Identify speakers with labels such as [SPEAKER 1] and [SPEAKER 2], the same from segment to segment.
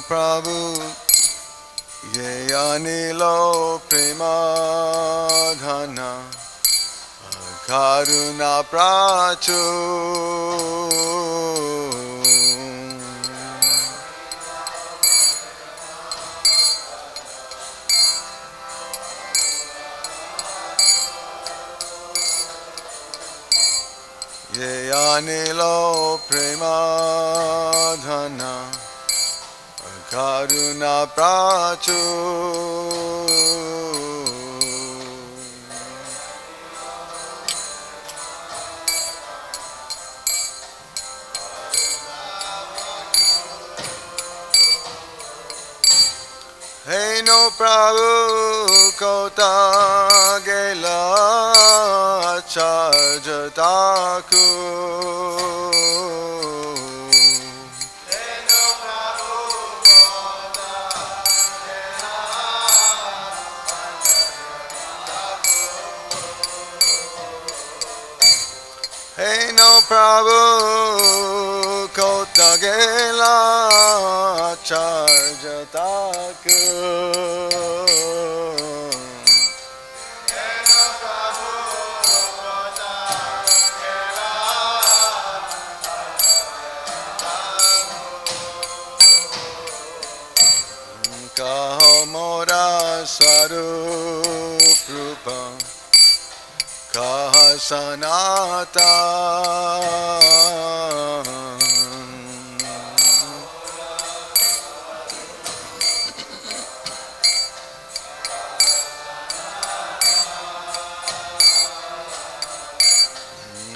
[SPEAKER 1] Prabhu Ye Anilo Premadhana Karuna Prachu Ye Anilo Premadhana Karuna Prachu Hey no Prabhu Kota Gela Charjataku Hey no Prabhu Kota Gela Charjataku Kaho Mora Swarup Rupa Kaha Sanatan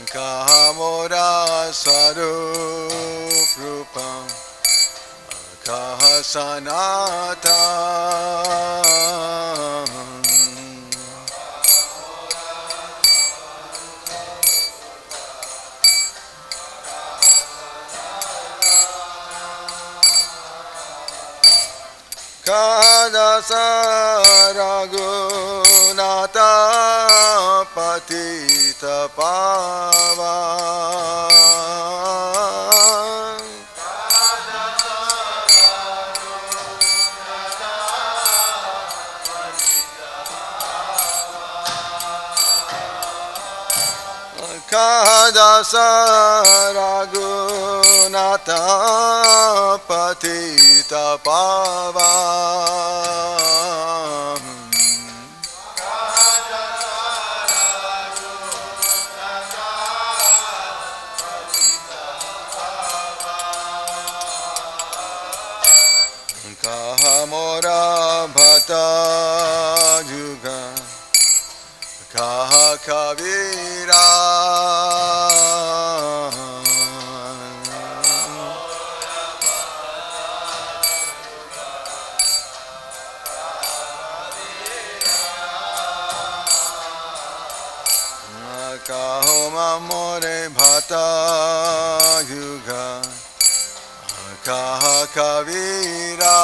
[SPEAKER 1] Kaha Mora Swarup Rupa Kaha Sanatan Kadasa Raghunata Patita Pavan Kadasa Raghunata Patita Pavan Kahamora Bhata Juga Kaha Kavira Kaho Mamore Bhata Yuga Kaha Kavira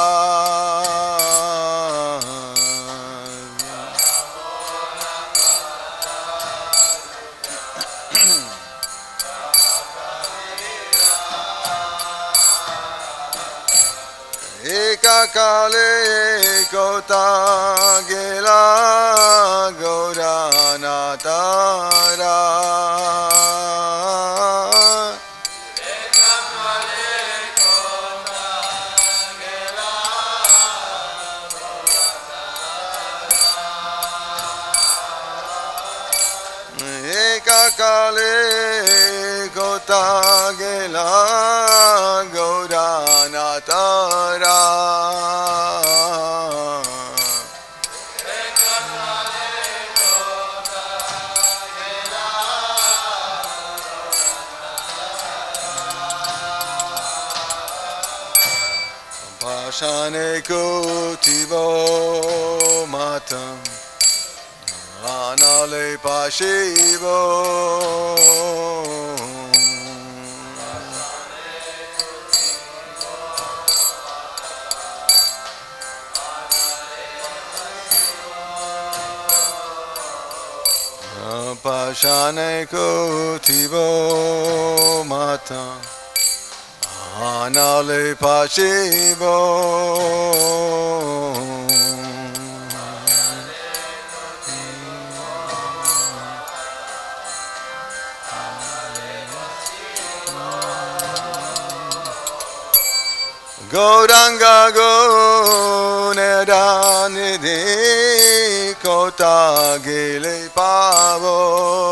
[SPEAKER 1] Eka Kale Kota Gela Gauranatara Kale Kota Gela Gauranatara Pashane Kutivo Matam Anale Pashivo Pashane Kutivo Mata Manale Pashivo Gauranga Gunadanidhi Kota Gile Pavo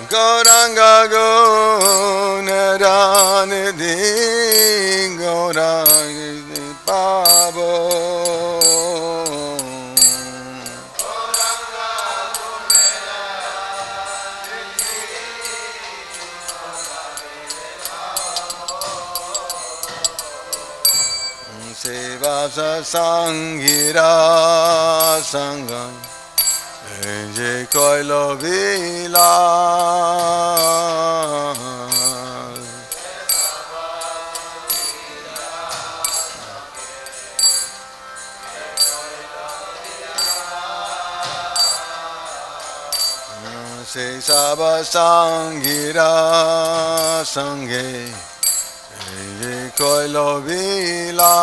[SPEAKER 1] Gauranga Gunadanidhi Gauranga Pavo Sevasa Sangira Sangam Je Koilo Vila Se Saba Sangira Sange Je Koilo Vila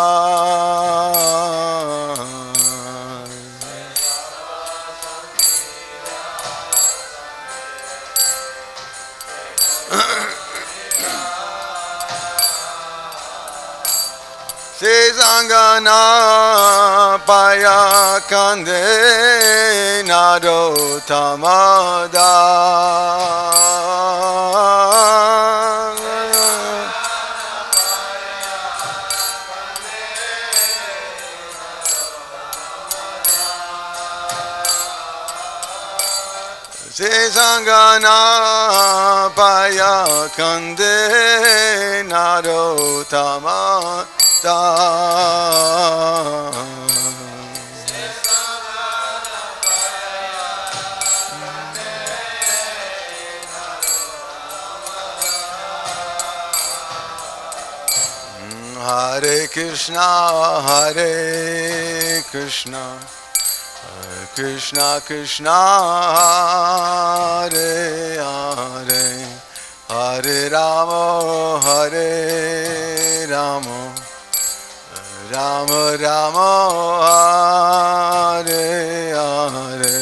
[SPEAKER 1] Se Sangana Paya Kande Nado Tamada Se Sangana Paya Kande Nado Tamada Hare Krishna Krishna Krishna Hare Hare Hare Rama Rama Rama Hare Hare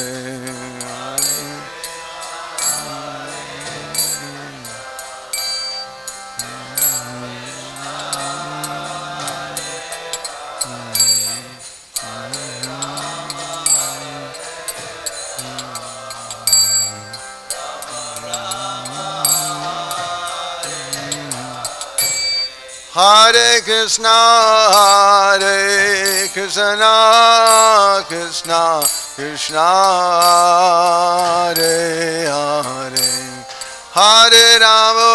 [SPEAKER 1] Hare Krishna Krishna Krishna Hare Hare Hare Rama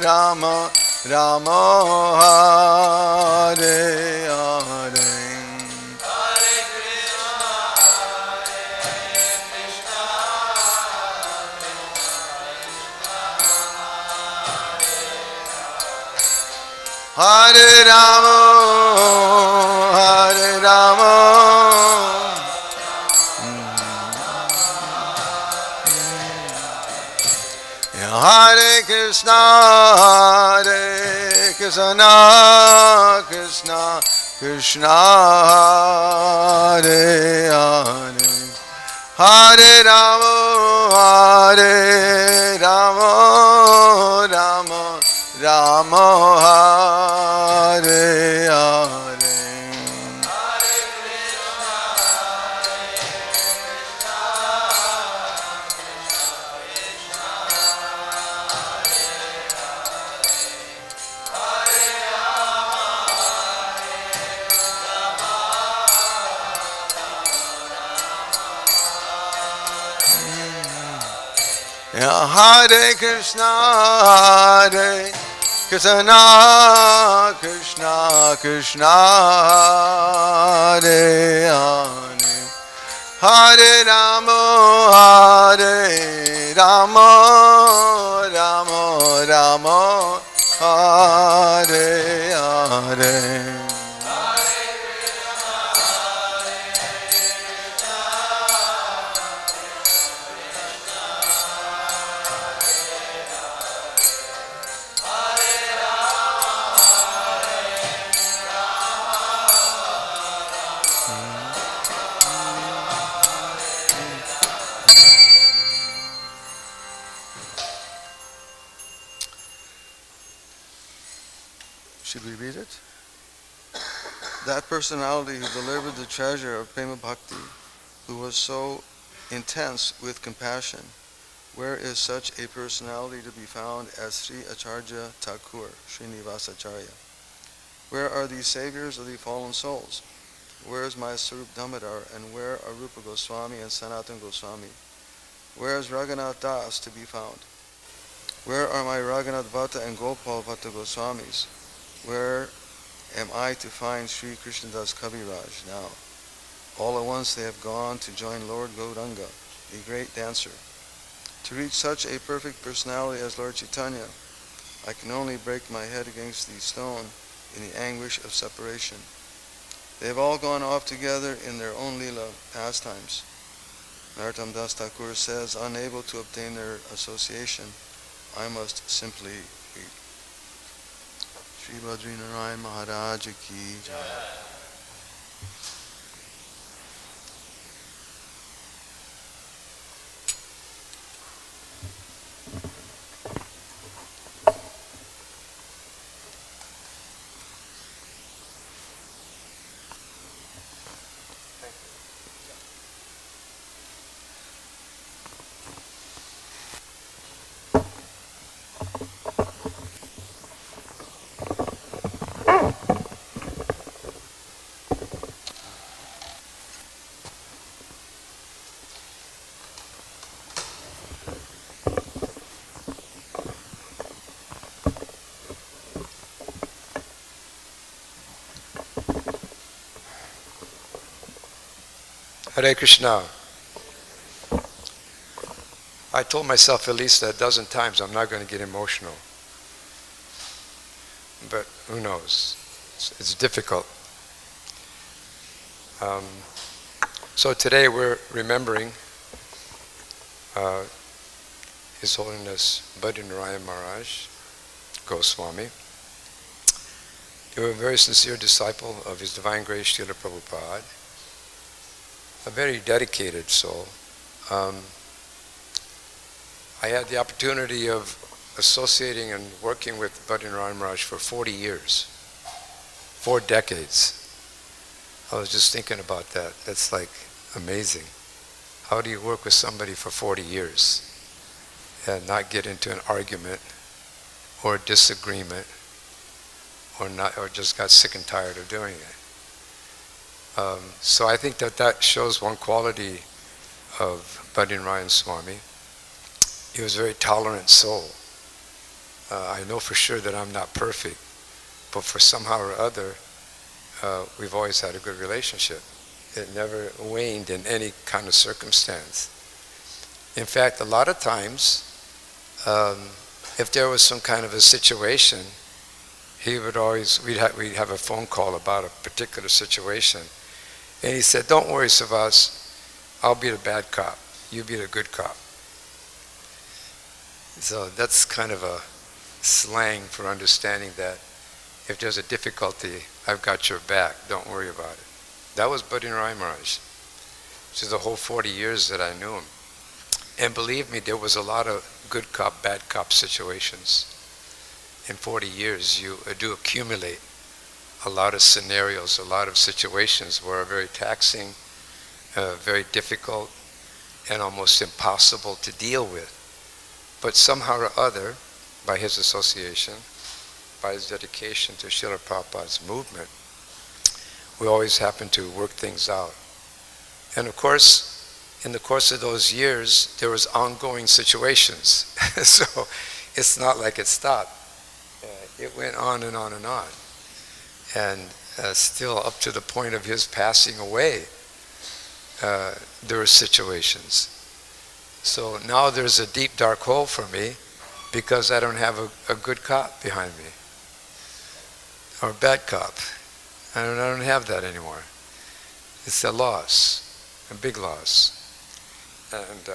[SPEAKER 1] Rama Rama Hare Hare Hare Rama Hare Krishna Krishna Krishna Hare Hare Hare Rama Rama Hare Hare Hare Krishna Krishna Krishna Hare Hare Hare Rama Rama Rama Hare Should we read it? That personality who delivered the treasure of Prema Bhakti, who was so intense with compassion, where is such a personality to be found as Sri Acharya Thakur, Srinivasacharya? Where are these saviors of the fallen souls? Where is my Sarup Damodar, and where are Rupa Goswami and Sanatan Goswami? Where is Raghunath Das to be found? Where are my Raghunath Bhatta and Gopal Bhatta Goswamis? Where am I to find Sri Krishnadas Kaviraj now? All at once they have gone to join Lord Gauranga, the great dancer. To reach such a perfect personality as Lord Chaitanya, I can only break my head against the stone in the anguish of separation. They have all gone off together in their own lila pastimes. Narottam Das Thakur says, unable to obtain their association, I must simply weep. Shri Badrinarayan Maharaj ki jai.
[SPEAKER 2] Hare Krishna. I told myself at least a dozen times I'm not going to get emotional. But who knows? It's difficult. So today we're remembering His Holiness Badrinarayan Maharaj, Goswami. They were a very sincere disciple of His Divine Grace Srila Prabhupada. A very dedicated soul. I had the opportunity of associating and working with Badrinarayan Maharaj for 40 years, 4 decades. I was just thinking about that. That's like amazing. How do you work with somebody for 40 years and not get into an argument or a disagreement or just got sick and tired of doing it? So I think that shows one quality of Badrinarayan Swami. He was a very tolerant soul. I know for sure that I'm not perfect, but for somehow or other, we've always had a good relationship. It never waned in any kind of circumstance. In fact, a lot of times, if there was some kind of a situation, he would always, we'd have a phone call about a particular situation. And he said, don't worry, Savas, I'll be the bad cop. You be the good cop. So that's kind of a slang for understanding that if there's a difficulty, I've got your back. Don't worry about it. That was Badrinarayan Maharaj, which is the whole 40 years that I knew him. And believe me, there was a lot of good cop, bad cop situations. In 40 years, you do accumulate a lot of scenarios, a lot of situations where are very taxing, very difficult, and almost impossible to deal with. But somehow or other, by his association, by his dedication to Srila Prabhupada's movement, we always happen to work things out. And of course, in the course of those years, there was ongoing situations. So it's not like it stopped. It went on and on and on. And still up to the point of his passing away, there were situations. So now there's a deep dark hole for me because I don't have a good cop behind me. Or a bad cop. I don't have that anymore. It's a loss, a big loss. And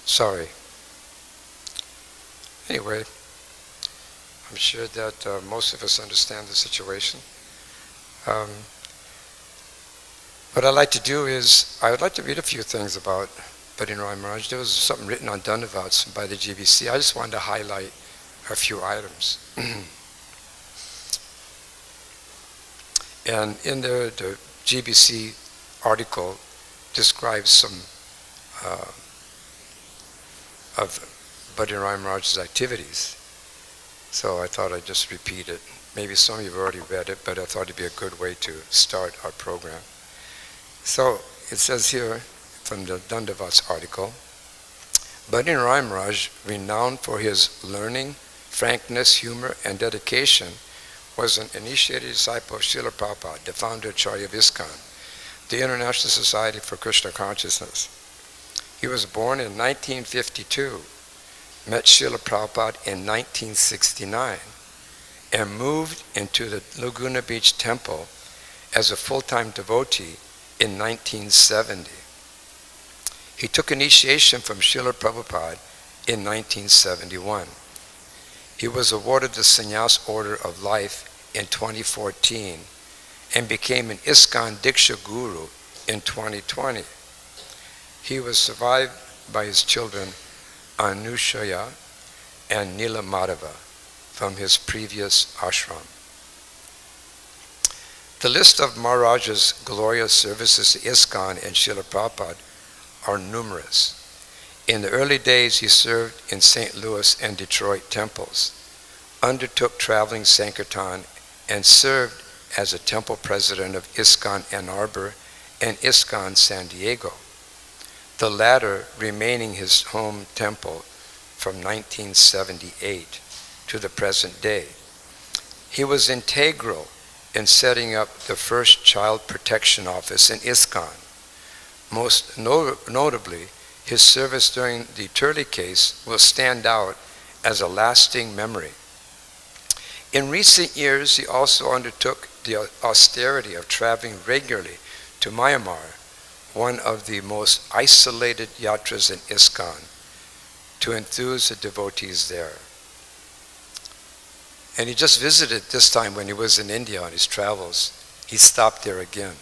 [SPEAKER 2] sorry. Anyway, I'm sure that most of us understand the situation. Um, what I'd like to do is, I would like to read a few things about Badrinarayan Maharaj. There was something written on Dandavats by the GBC. I just wanted to highlight a few items. And in there, the GBC article describes some of Badrinarayan Maharaj's activities. So I thought I'd just repeat it. Maybe some of you have already read it, but I thought it'd be a good way to start our program. So it says here from the Dandavats article, Badrinarayan Maharaj, renowned for his learning, frankness, humor, and dedication, was an initiated disciple of Srila Prabhupada, the founder Acharya of ISKCON, the International Society for Krishna Consciousness. He was born in 1952, met Srila Prabhupada in 1969, and moved into the Laguna Beach Temple as a full-time devotee in 1970. He took initiation from Srila Prabhupada in 1971. He was awarded the Sannyas Order of Life in 2014 and became an ISKCON Diksha Guru in 2020. He was survived by his children Anushaya and Nila Madhava from his previous ashram. The list of Maharaj's glorious services to ISKCON and Srila Prabhupada are numerous. In the early days, he served in St. Louis and Detroit temples, undertook traveling Sankirtan, and served as a temple president of ISKCON Ann Arbor and ISKCON San Diego, the latter remaining his home temple from 1978 to the present day. He was integral in setting up the first child protection office in ISKCON. Most notably, his service during the Turley case will stand out as a lasting memory. In recent years, he also undertook the austerity of traveling regularly to Myanmar, one of the most isolated yatras in ISKCON, to enthuse the devotees there. And he just visited this time when he was in India on his travels. He stopped there again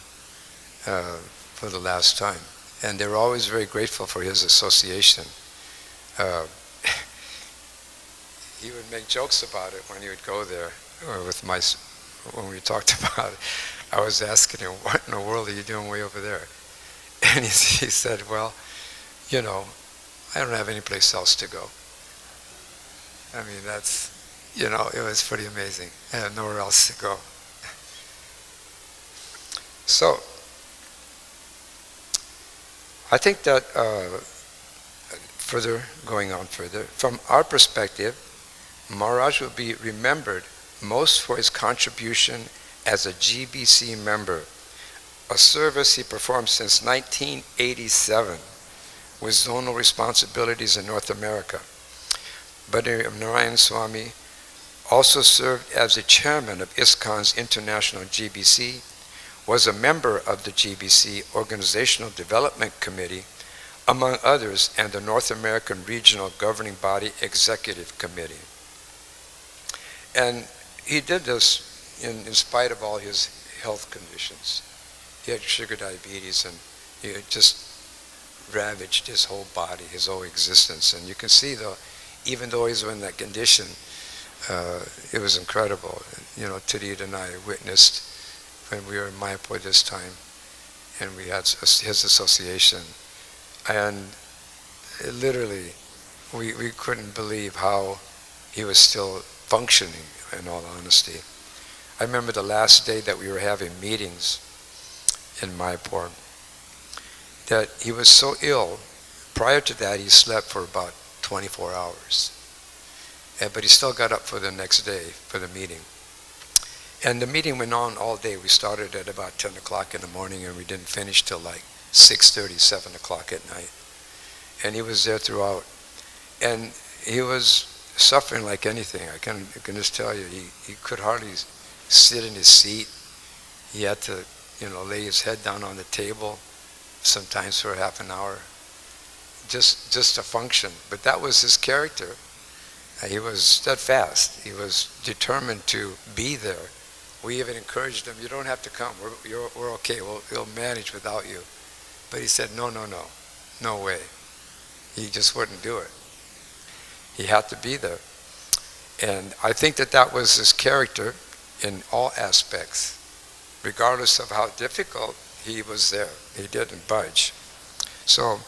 [SPEAKER 2] for the last time. And they were always very grateful for his association. He would make jokes about it when he would go there. When we talked about it, I was asking him, what in the world are you doing way over there? And he said, well, you know, I don't have any place else to go. I mean, that's, you know, it was pretty amazing. I had nowhere else to go. So, I think that going on further, from our perspective, Maharaj will be remembered most for his contribution as a GBC member, a service he performed since 1987 with zonal responsibilities in North America. Badrinarayan Swami also served as the chairman of ISKCON's International GBC, was a member of the GBC Organizational Development Committee, among others, and the North American Regional Governing Body Executive Committee. And he did this in spite of all his health conditions. He had sugar diabetes, and it just ravaged his whole body, his whole existence. And you can see, though, even though he was in that condition, it was incredible. You know, Tidit and I witnessed when we were in Mayapur this time, and we had his association. And literally, we couldn't believe how he was still functioning, in all honesty. I remember the last day that we were having meetings in Mayapur, that he was so ill. Prior to that, he slept for about 24 hours. But he still got up for the next day for the meeting. And the meeting went on all day. We started at about 10 o'clock in the morning, and we didn't finish till like 6:30, 7 o'clock at night. And he was there throughout. And he was suffering like anything. I can just tell you, he could hardly sit in his seat. He had to, lay his head down on the table sometimes for half an hour, just to function. But that was his character. He was steadfast. He was determined to be there. We even encouraged him, you don't have to come. We're okay. We'll manage without you. But he said, no, no, no. No way. He just wouldn't do it. He had to be there. And I think that was his character in all aspects. Regardless of how difficult, he was there. He didn't budge. So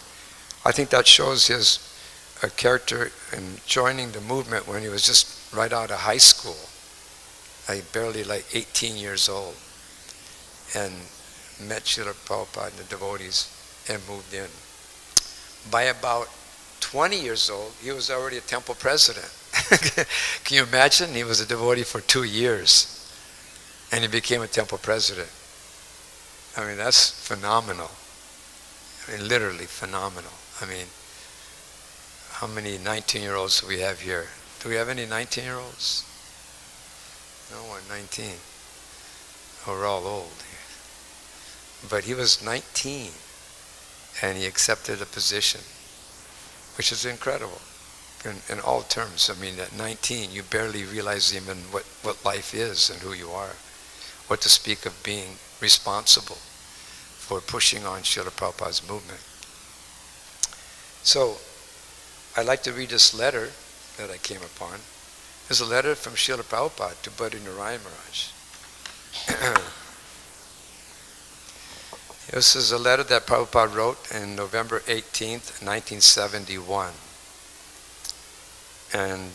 [SPEAKER 2] I think that shows his character in joining the movement when he was just right out of high school. Barely like 18 years old. And met Srila Prabhupada and the devotees and moved in. By about 20 years old, he was already a temple president. Can you imagine? He was a devotee for 2 years. And he became a temple president. I mean, that's phenomenal. I mean, literally phenomenal. I mean, how many 19-year-olds do we have here? Do we have any 19-year-olds? No one, 19. Oh, we're all old here. But he was 19, and he accepted a position, which is incredible in all terms. I mean, at 19, you barely realize even what life is and who you are. What to speak of being responsible for pushing on Srila Prabhupada's movement. So, I'd like to read this letter that I came upon. There's a letter from Srila Prabhupada to Badrinarayan Maharaj. This is a letter that Prabhupada wrote in November 18th, 1971. And,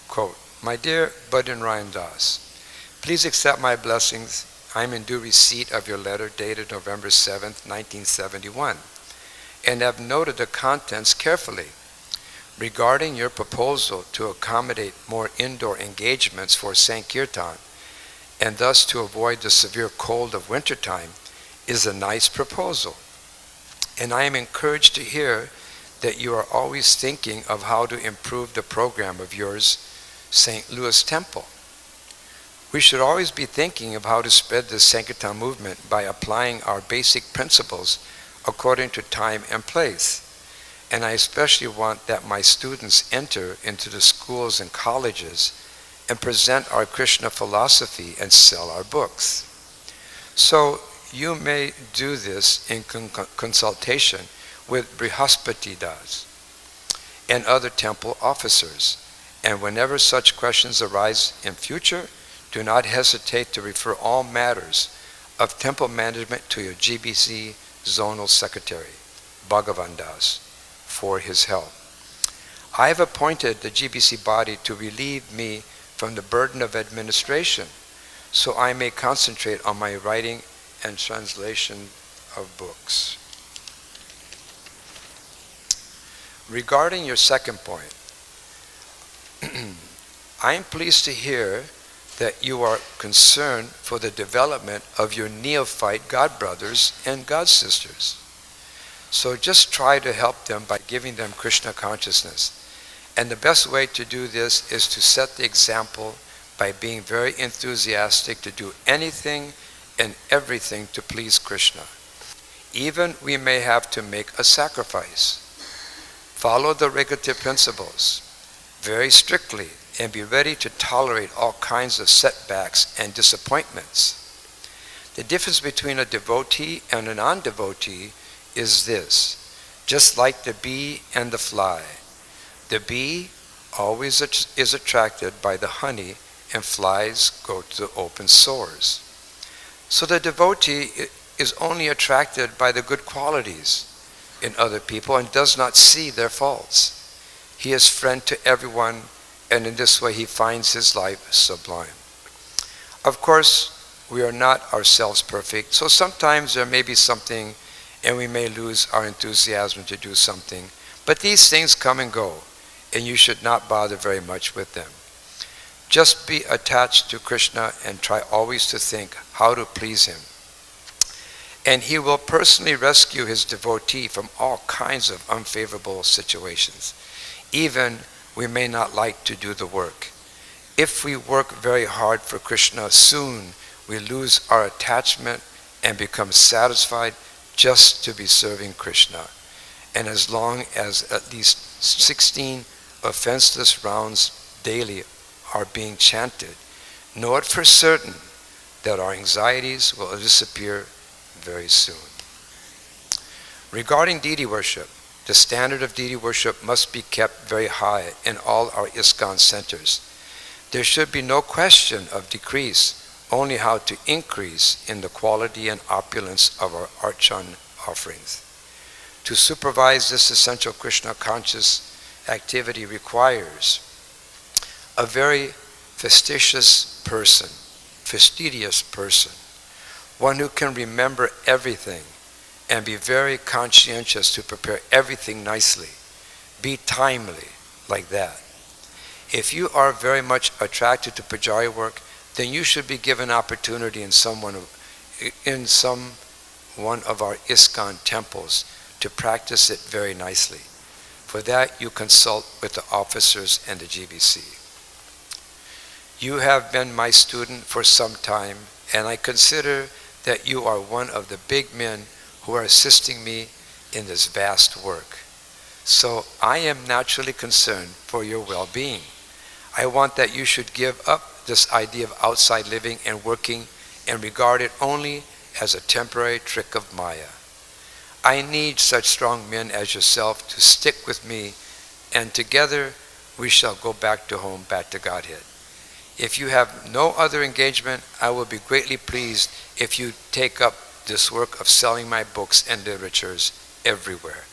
[SPEAKER 2] quote, "My dear Badrinarayan Das, please accept my blessings. I am in due receipt of your letter dated November 7th, 1971, and have noted the contents carefully. Regarding your proposal to accommodate more indoor engagements for Sankirtan, and thus to avoid the severe cold of wintertime, is a nice proposal. And I am encouraged to hear that you are always thinking of how to improve the program of yours, St. Louis Temple. We should always be thinking of how to spread the Sankirtan movement by applying our basic principles according to time and place. And I especially want that my students enter into the schools and colleges and present our Krishna philosophy and sell our books. So you may do this in consultation with Brihaspati Das and other temple officers. And whenever such questions arise in future, do not hesitate to refer all matters of temple management to your GBC Zonal Secretary, Bhagavan Das, for his help. I have appointed the GBC body to relieve me from the burden of administration, so I may concentrate on my writing and translation of books. Regarding your second point, I am pleased to hear that you are concerned for the development of your neophyte godbrothers and godsisters. So just try to help them by giving them Krishna consciousness. And the best way to do this is to set the example by being very enthusiastic to do anything and everything to please Krishna. Even we may have to make a sacrifice. Follow the regulative principles very strictly and be ready to tolerate all kinds of setbacks and disappointments. The difference between a devotee and a non-devotee is this: just like the bee and the fly. The bee always is attracted by the honey and flies go to the open sores. So the devotee is only attracted by the good qualities in other people and does not see their faults. He is friend to everyone, and in this way he finds his life sublime. Of course, we are not ourselves perfect, so sometimes there may be something and we may lose our enthusiasm to do something. But these things come and go, and you should not bother very much with them. Just be attached to Krishna and try always to think how to please him. And he will personally rescue his devotee from all kinds of unfavorable situations. Even we may not like to do the work. If we work very hard for Krishna, soon we lose our attachment and become satisfied just to be serving Krishna. And as long as at least 16 offenseless rounds daily are being chanted, know it for certain that our anxieties will disappear very soon. Regarding deity worship, the standard of deity worship must be kept very high in all our ISKCON centers. There should be no question of decrease, only how to increase in the quality and opulence of our archon offerings. To supervise this essential Krishna conscious activity requires a very fastidious person, one who can remember everything and be very conscientious to prepare everything nicely, be timely, like that. If you are very much attracted to pujari work, then you should be given opportunity in some one of our ISKCON temples to practice it very nicely. For that, you consult with the officers and the GBC. You have been my student for some time, and I consider that you are one of the big men who are assisting me in this vast work. So I am naturally concerned for your well-being. I want that you should give up this idea of outside living and working and regard it only as a temporary trick of Maya. I need such strong men as yourself to stick with me, and together we shall go back to home, back to Godhead. If you have no other engagement, I will be greatly pleased if you take up this work of selling my books and literatures everywhere,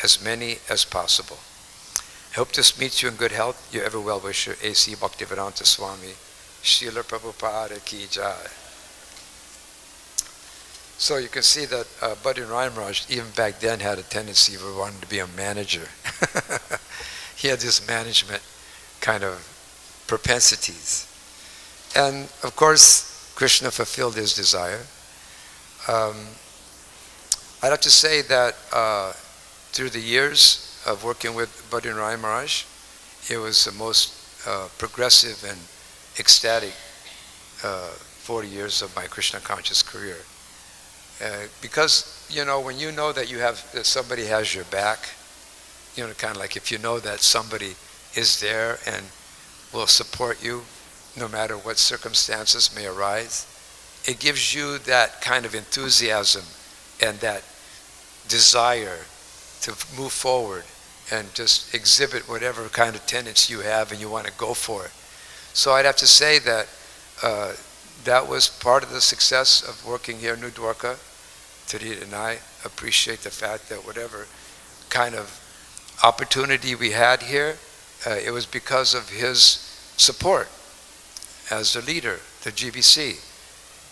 [SPEAKER 2] as many as possible. I hope this meets you in good health. Your ever well-wisher, A.C. Bhaktivedanta Swami, Srila Prabhupada Ki Jai. So you can see that Badrinarayan Maharaj, even back then, had a tendency of wanting to be a manager. He had this management kind of propensities. And of course, Krishna fulfilled his desire. I'd have to say that through the years of working with Badrinarayan Maharaj, it was the most progressive and ecstatic 40 years of my Krishna conscious career. Because, you know, when you know that that somebody has your back, you know, kind of like if you know that somebody is there and will support you no matter what circumstances may arise, it gives you that kind of enthusiasm and that desire to move forward and just exhibit whatever kind of tenets you have and you want to go for it. So I'd have to say that that was part of the success of working here in New Dwarka. Tadita and I appreciate the fact that whatever kind of opportunity we had here, it was because of his support as the leader, the GBC.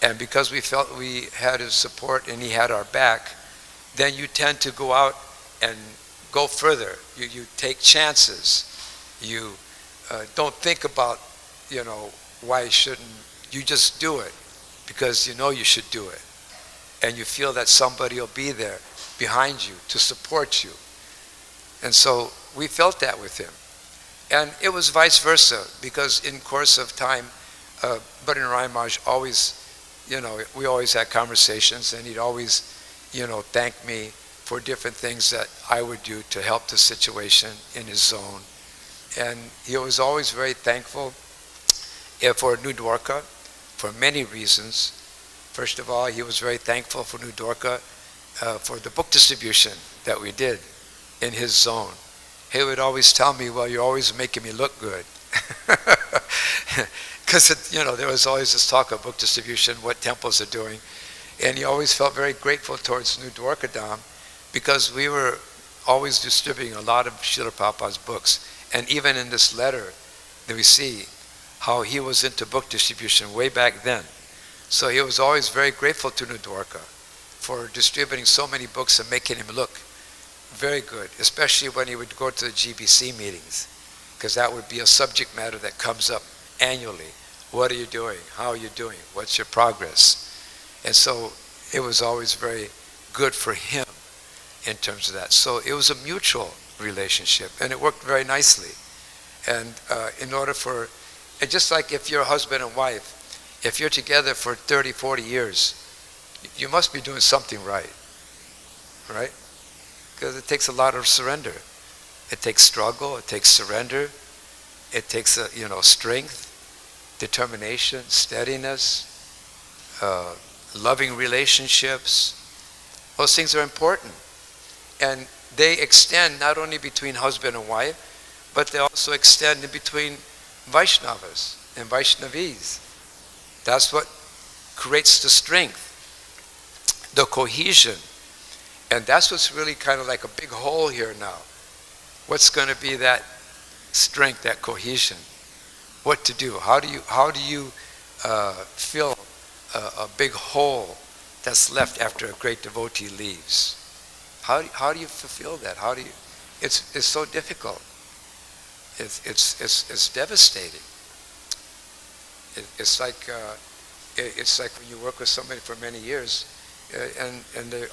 [SPEAKER 2] And because we felt we had his support and he had our back, then you tend to go out and go further. You take chances. You don't think about, you know, why shouldn't you just do it because you know you should do it. And you feel that somebody will be there behind you to support you. And so we felt that with him. And it was vice versa, because in course of time, Badrinarayan Maharaj always, you know, we always had conversations, and he'd always, you know, thank me for different things that I would do to help the situation in his zone. And he was always very thankful for New Dwarka for many reasons. First of all, he was very thankful for New Dwarka for the book distribution that we did in his zone. He would always tell me, well, you're always making me look good. Because, you know, there was always this talk of book distribution, what temples are doing. And he always felt very grateful towards New Dwarka Dham because we were always distributing a lot of Srila Prabhupada's books. And even in this letter that we see how he was into book distribution way back then. So he was always very grateful to New Dwarka for distributing so many books and making him look very good, especially when he would go to the GBC meetings, because that would be a subject matter that comes up annually. What are you doing? How are you doing? What's your progress? And so it was always very good for him in terms of that. So it was a mutual relationship, and it worked very nicely. And in order for, and just like if you're a husband and wife, if you're together for 30, 40 years, you must be doing something right? Because it takes a lot of surrender. It takes struggle, it takes surrender, it takes strength, determination, steadiness, loving relationships. Those things are important. And they extend not only between husband and wife, but they also extend in between Vaishnavas and Vaishnavis. That's what creates the strength, the cohesion. And that's what's really kind of like a big hole here now. What's going to be that strength, that cohesion? What to do? How do you fill a big hole that's left after a great devotee leaves? How do you fulfill that? It's so difficult. It's devastating. It's like when you work with somebody for many years, and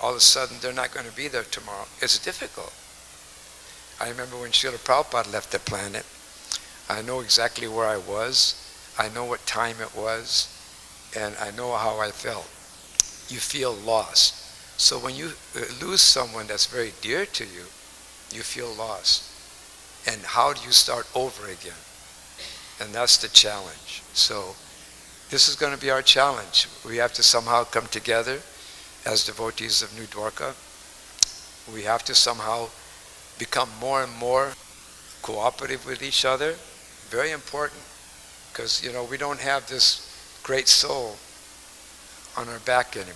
[SPEAKER 2] all of a sudden they're not going to be there tomorrow. It's difficult. I remember when Srila Prabhupada left the planet, I know exactly where I was, I know what time it was, and I know how I felt. You feel lost. So when you lose someone that's very dear to you, you feel lost. And how do you start over again? And that's the challenge. So this is going to be our challenge. We have to somehow come together as devotees of New Dwarka. We have to somehow become more and more cooperative with each other. Very important, because we don't have this great soul on our back anymore.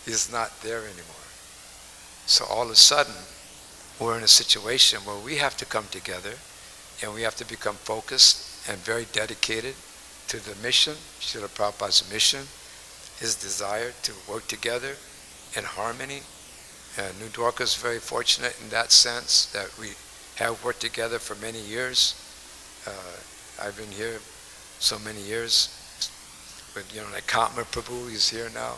[SPEAKER 2] He's not there anymore. So all of a sudden, we're in a situation where we have to come together and we have to become focused and very dedicated to the mission, Srila Prabhupada's mission, his desire to work together in harmony. New Dwarka is very fortunate in that sense that we have worked together for many years. I've been here so many years with, like Kamar Prabhu, he's here now,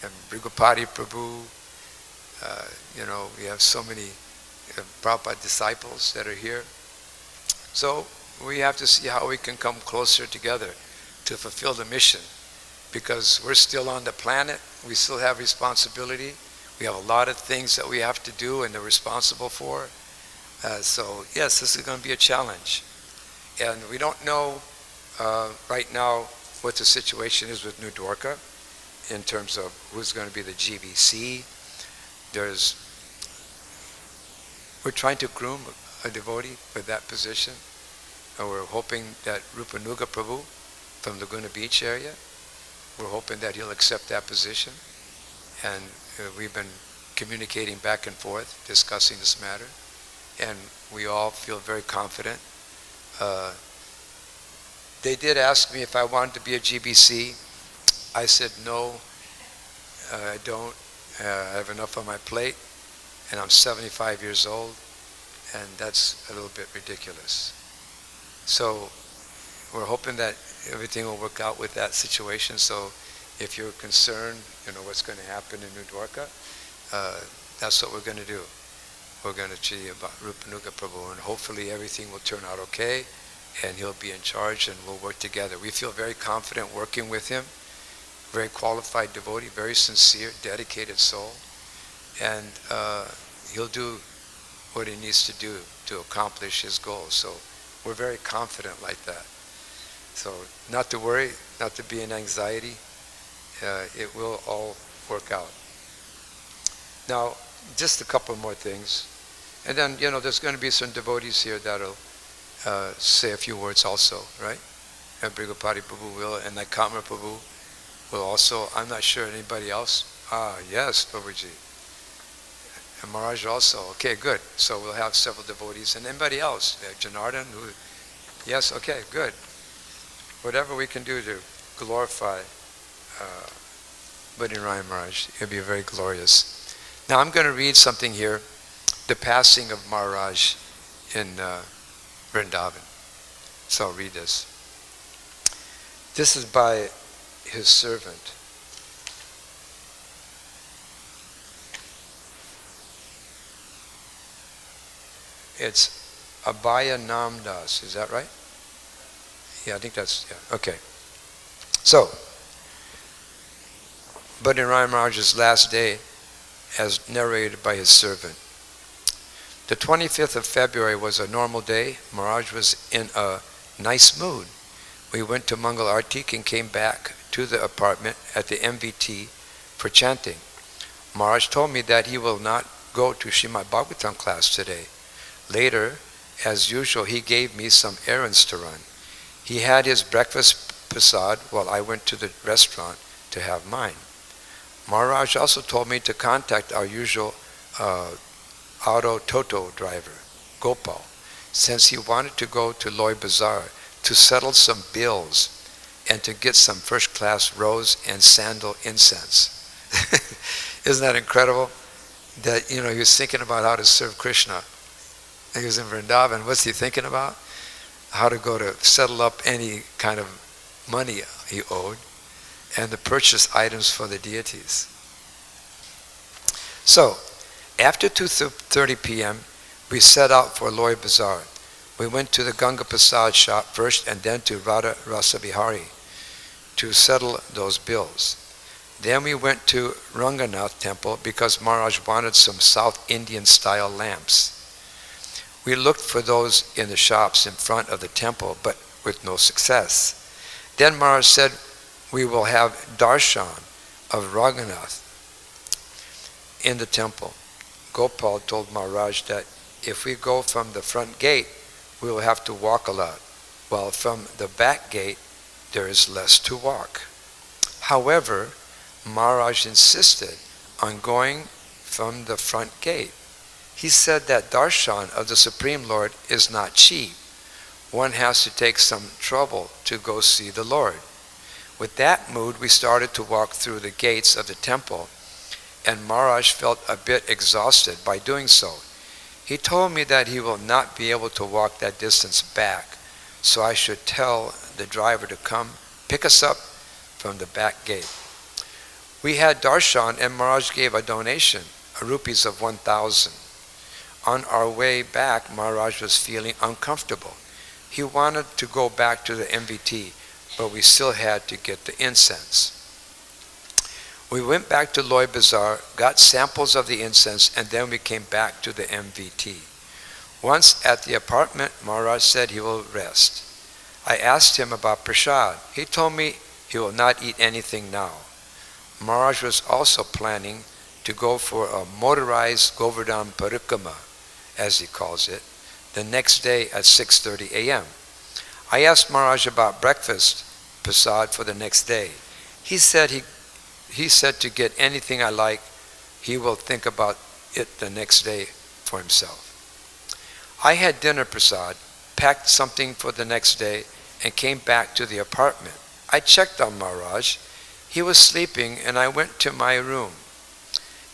[SPEAKER 2] and Brigupati Prabhu. We have so many Prabhupada disciples that are here. So we have to see how we can come closer together to fulfill the mission, because we're still on the planet, we still have responsibility. We have a lot of things that we have to do and they're responsible for. So yes, this is going to be a challenge. And we don't know right now what the situation is with New Dwarka in terms of who's going to be the GBC. We're trying to groom a devotee for that position. And we're hoping that Rupanuga Prabhu from Laguna Beach area, we're hoping that he'll accept that position. And we've been communicating back and forth, discussing this matter, and we all feel very confident. They did ask me if I wanted to be a GBC. I said no, I don't. I have enough on my plate, and I'm 75 years old, and that's a little bit ridiculous. So we're hoping that everything will work out with that situation. So if you're concerned, what's going to happen in New Dwarka, that's what we're going to do. We're going to see about Rupanuga Prabhu, and hopefully everything will turn out okay, and he'll be in charge, and we'll work together. We feel very confident working with him. Very qualified devotee, very sincere, dedicated soul, and he'll do what he needs to do to accomplish his goals. So we're very confident like that. So not to worry, not to be in anxiety. It will all work out. Now, just a couple more things. And then, there's going to be some devotees here that'll say a few words also, right? And Brigupati Prabhu will, and like Kamar Prabhu will also. I'm not sure anybody else. Yes, Prabhuji. And Maharaj also. Okay, good. So we'll have several devotees. And anybody else? Janardhan, who? Yes, okay, good. Whatever we can do to glorify Badrinarayan Maharaj, it'll be very glorious. Now I'm going to read something here, the passing of Maharaj in Vrindavan. So I'll read this. This is by his servant. It's Abhaya Namdas, is that right? Yeah, I think that's, yeah, okay. So, Badrinarayan Maharaj's last day, as narrated by his servant. The 25th of February was a normal day. Maharaj was in a nice mood. We went to Mangal Arti and came back to the apartment at the MVT for chanting. Maharaj told me that he will not go to Srimad Bhagavatam class today. Later, as usual, he gave me some errands to run. He had his breakfast prasad while I went to the restaurant to have mine. Maharaj also told me to contact our usual auto Toto driver, Gopal, since he wanted to go to Loy Bazaar to settle some bills and to get some first-class rose and sandal incense. Isn't that incredible? That, he was thinking about how to serve Krishna. He was in Vrindavan. What's he thinking about? How to go to settle up any kind of money he owed and to purchase items for the deities. So, after 2:30 p.m., we set out for Loy Bazaar. We went to the Ganga Prasad shop first and then to Radha Rasa Vihari to settle those bills. Then we went to Ranganath temple because Maharaj wanted some South Indian style lamps. We looked for those in the shops in front of the temple, but with no success. Then Maharaj said, we will have darshan of Ranganath in the temple. Gopal told Maharaj that if we go from the front gate, we will have to walk a lot, while from the back gate, there is less to walk. However, Maharaj insisted on going from the front gate. He said that darshan of the Supreme Lord is not cheap. One has to take some trouble to go see the Lord. With that mood, we started to walk through the gates of the temple, and Maharaj felt a bit exhausted by doing so. He told me that he will not be able to walk that distance back, so I should tell the driver to come pick us up from the back gate. We had darshan and Maharaj gave a donation, rupees of 1,000. On our way back, Maharaj was feeling uncomfortable. He wanted to go back to the MVT, but we still had to get the incense. We went back to Loy Bazaar, got samples of the incense, and then we came back to the MVT. Once at the apartment, Maharaj said he will rest. I asked him about prasad. He told me he will not eat anything now. Maharaj was also planning to go for a motorized Govardhan Parikrama, as he calls it, the next day at 6:30 a.m. I asked Maharaj about breakfast prasad for the next day. He said to get anything I like, he will think about it the next day for himself. I had dinner prasad, packed something for the next day, and came back to the apartment. I checked on Maharaj. He was sleeping, and I went to my room.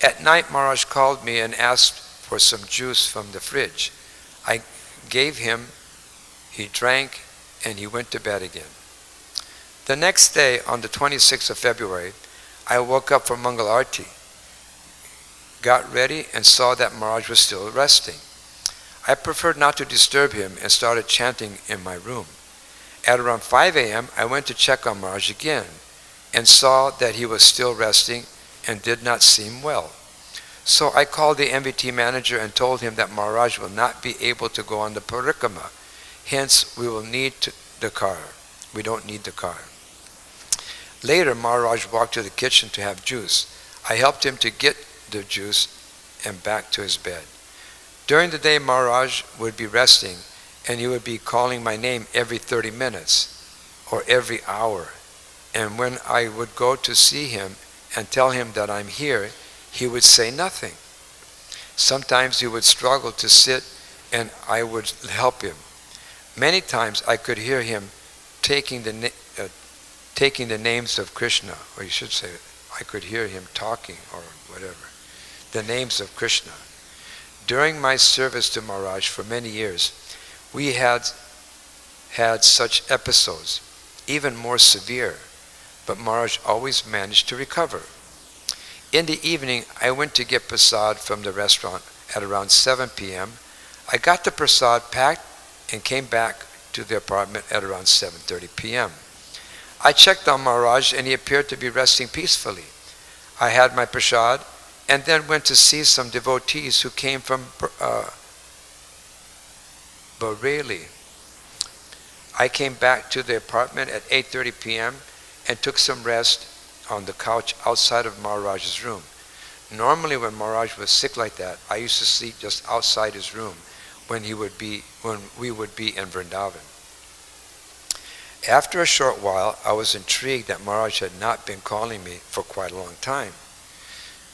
[SPEAKER 2] At night, Maharaj called me and asked for some juice from the fridge. I gave him, he drank, and he went to bed again. The next day, on the 26th of February, I woke up for Mangal Arti, got ready, and saw that Maharaj was still resting. I preferred not to disturb him and started chanting in my room. At around 5 a.m., I went to check on Maharaj again and saw that he was still resting and did not seem well. So I called the MVT manager and told him that Maharaj will not be able to go on the parikrama. Hence, we will need the car. We don't need the car. Later, Maharaj walked to the kitchen to have juice. I helped him to get the juice and back to his bed. During the day, Maharaj would be resting, and he would be calling my name every 30 minutes or every hour. And when I would go to see him and tell him that I'm here, he would say nothing. Sometimes he would struggle to sit, and I would help him. Many times I could hear him taking the names of Krishna, or you should say, I could hear him talking, or whatever, the names of Krishna. During my service to Maharaj for many years, we had such episodes, even more severe, but Maharaj always managed to recover. In the evening, I went to get prasad from the restaurant at around 7 p.m. I got the prasad packed and came back to the apartment at around 7:30 p.m. I checked on Maharaj and he appeared to be resting peacefully. I had my prasad and then went to see some devotees who came from but rarely. I came back to the apartment at 8:30 p.m. and took some rest on the couch outside of Maharaj's room. Normally when Maharaj was sick like that, I used to sleep just outside his room when we would be in Vrindavan. After a short while, I was intrigued that Maharaj had not been calling me for quite a long time.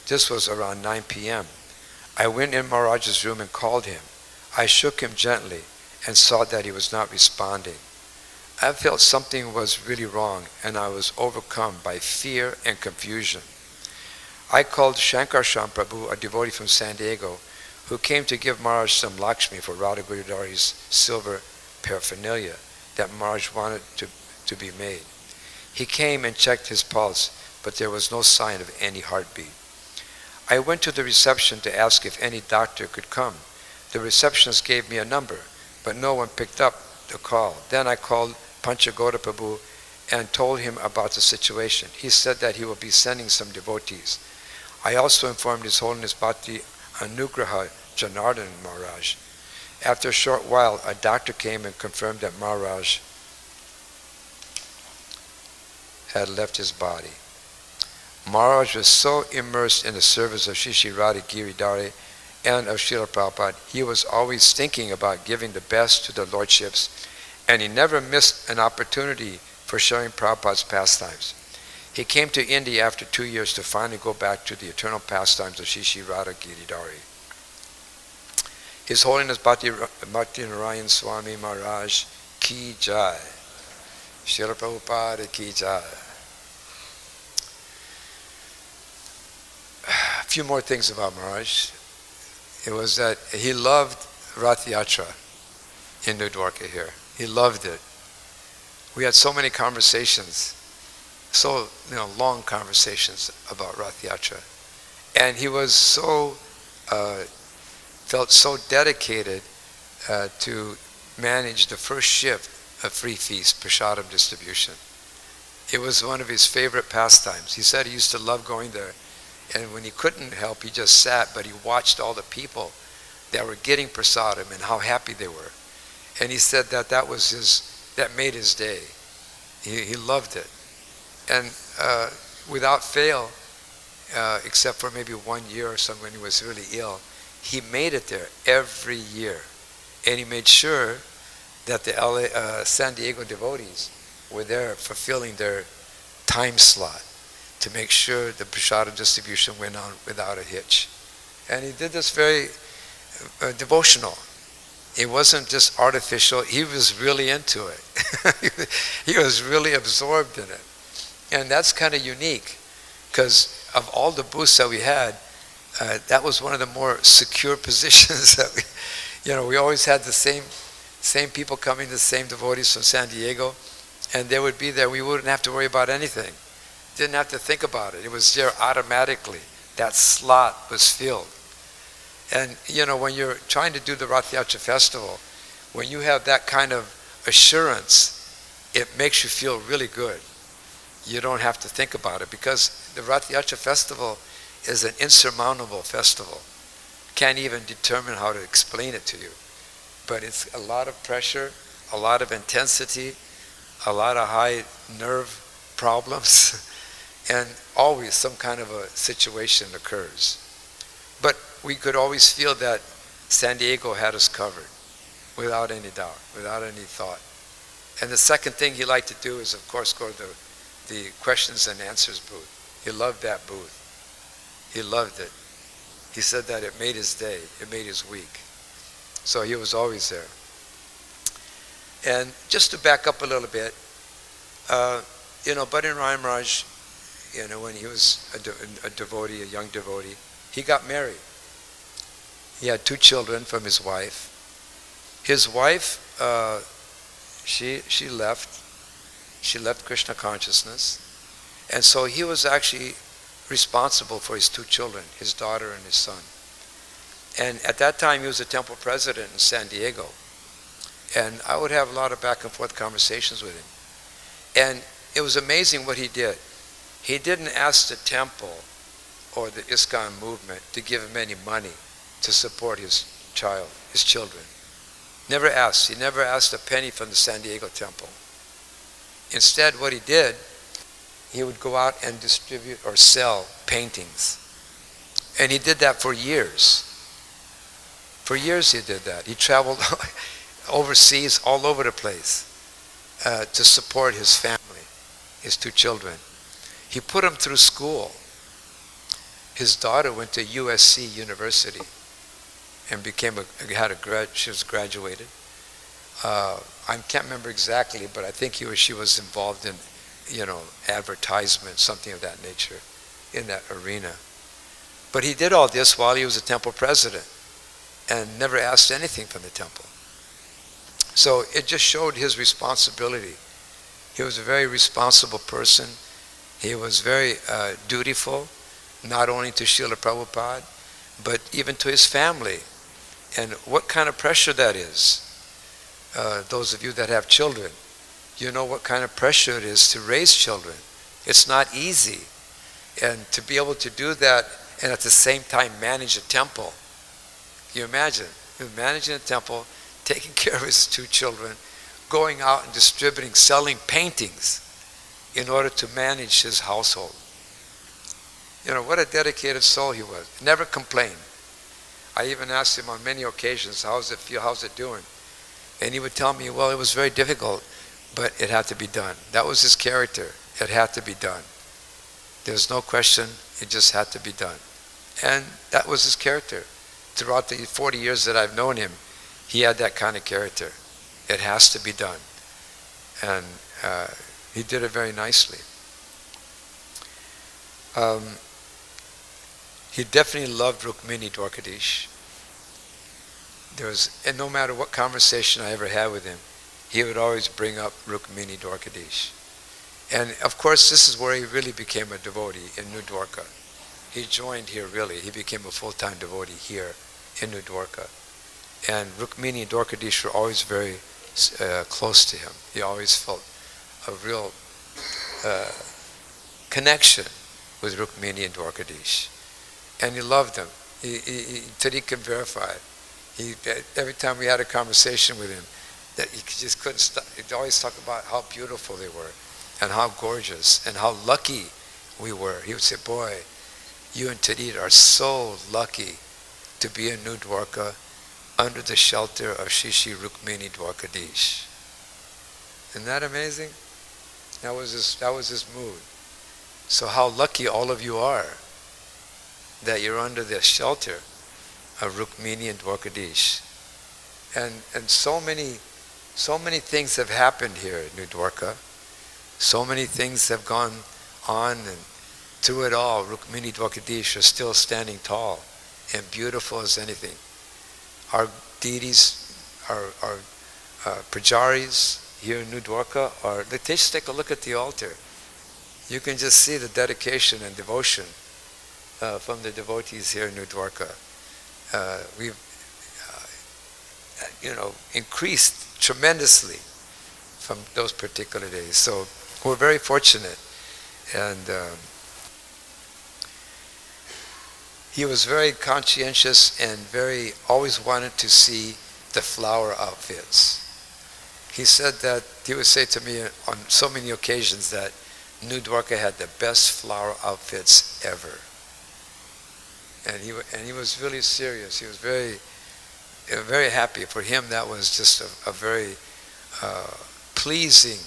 [SPEAKER 2] This was around 9 p.m. I went in Maharaj's room and called him. I shook him gently and saw that he was not responding. I felt something was really wrong, and I was overcome by fear and confusion. I called Shankarshan Prabhu, a devotee from San Diego, who came to give Maharaj some Lakshmi for Radha Giridhari's silver paraphernalia that Maharaj wanted to be made. He came and checked his pulse, but there was no sign of any heartbeat. I went to the reception to ask if any doctor could come. The receptionist gave me a number, but no one picked up the call. Then I called Panchagoda Prabhu and told him about the situation. He said that he will be sending some devotees. I also informed His Holiness Bhakti Anugraha Janardhan Maharaj. After a short while, a doctor came and confirmed that Maharaj had left his body. Maharaj was so immersed in the service of Shri Radha Giridhari and of Srila Prabhupada, he was always thinking about giving the best to the lordships, and he never missed an opportunity for sharing Prabhupada's pastimes. He came to India after 2 years to finally go back to the eternal pastimes of Shri Radha Giridhari. His Holiness Badrinarayan Swami Maharaj Ki Jai. Srila Prabhupada Ki Jai. A few more things about Maharaj. It was that he loved Rath Yatra in New Dwarka here. He loved it. We had so many conversations, long conversations about Rath Yatra. And he was felt so dedicated to manage the first shift of free feast, prasadam distribution. It was one of his favorite pastimes. He said he used to love going there. And when he couldn't help, he just sat, but he watched all the people that were getting prasadam and how happy they were. And he said that that made his day. He loved it. And without fail, except for maybe 1 year or something when he was really ill, he made it there every year. And he made sure that the San Diego devotees were there fulfilling their time slot to make sure the prasadam distribution went on without a hitch. And he did this very devotional. It wasn't just artificial. He was really into it. He was really absorbed in it. And that's kind of unique, because of all the booths that we had, that was one of the more secure positions that we always had the same people coming, the same devotees from San Diego, and they would be there. We wouldn't have to worry about anything. Didn't have to think about it. It was there automatically. That slot was filled. And when you're trying to do the Rath Yatra festival, when you have that kind of assurance, it makes you feel really good. You don't have to think about it, because the Rath Yatra festival is an insurmountable festival. Can't even determine how to explain it to you. But it's a lot of pressure, a lot of intensity, a lot of high nerve problems, and always some kind of a situation occurs. But we could always feel that San Diego had us covered, without any doubt, without any thought. And the second thing he liked to do is, of course, go to the questions and answers booth. He loved that booth. He loved it. He said that it made his day, it made his week. So he was always there. And just to back up a little bit, Badrinarayan Maharaj, when he was a devotee, a young devotee, he got married. He had 2 children from his wife. His wife, she left Krishna consciousness, and so he was actually responsible for his 2 children, his daughter and his son. And at that time, he was a temple president in San Diego, and I would have a lot of back and forth conversations with him. And it was amazing what he did. He didn't ask the temple or the ISKCON movement to give him any money to support his children. Never asked. He never asked a penny from the San Diego temple. Instead, what he did, he would go out and distribute or sell paintings. And he did that for years. For years he did that. He traveled overseas, all over the place, to support his family, his 2 children. He put them through school. His daughter went to USC University and she was graduated. I can't remember exactly, but I think she was involved in, advertisement, something of that nature, in that arena. But he did all this while he was a temple president and never asked anything from the temple. So it just showed his responsibility. He was a very responsible person. He was very dutiful, not only to Srila Prabhupada, but even to his family. And what kind of pressure that is. Those of you that have children, you know what kind of pressure it is to raise children. It's not easy. And to be able to do that and at the same time manage a temple. Can you imagine? You're managing a temple, taking care of his 2 children, going out and distributing, selling paintings in order to manage his household. What a dedicated soul he was. Never complained. I even asked him on many occasions, how's it feel, how's it doing? And he would tell me, well, it was very difficult, but it had to be done. That was his character. It had to be done. There's no question, it just had to be done. And that was his character. Throughout the 40 years that I've known him, he had that kind of character. It has to be done. And he did it very nicely. He definitely loved Rukmini Dwarkadish. And no matter what conversation I ever had with him, he would always bring up Rukmini Dwarkadish. And of course, this is where he really became a devotee, in New Dwarka. He joined here really. He became a full-time devotee here in New Dwarka. And Rukmini and Dwarkadish were always very close to him. He always felt a real connection with Rukmini and Dwarkadish. And he loved them. Tariq can verify it. Every time we had a conversation with him, that he just couldn't stop. He'd always talk about how beautiful they were, and how gorgeous, and how lucky we were. He would say, boy, you and Tariq are so lucky to be in New Dwarka under the shelter of Shishi Rukmini Dwarkadish. Isn't that amazing? That was his mood. So how lucky all of you are that you're under the shelter of Rukmini and Dwarkadish. And so many things have happened here at New Dwarka. So many things have gone on, and through it all, Rukmini Dwarkadish are still standing tall and beautiful as anything. Our deities, our pujaris here in New Dwarka just take a look at the altar. You can just see the dedication and devotion from the devotees here in New Dwarka. We've increased tremendously from those particular days. So we're very fortunate. And he was very conscientious and always wanted to see the flower outfits. He said that, he would say to me on so many occasions that New Dwarka had the best flower outfits ever. And he was really serious. He was very happy. For him, that was just a very pleasing.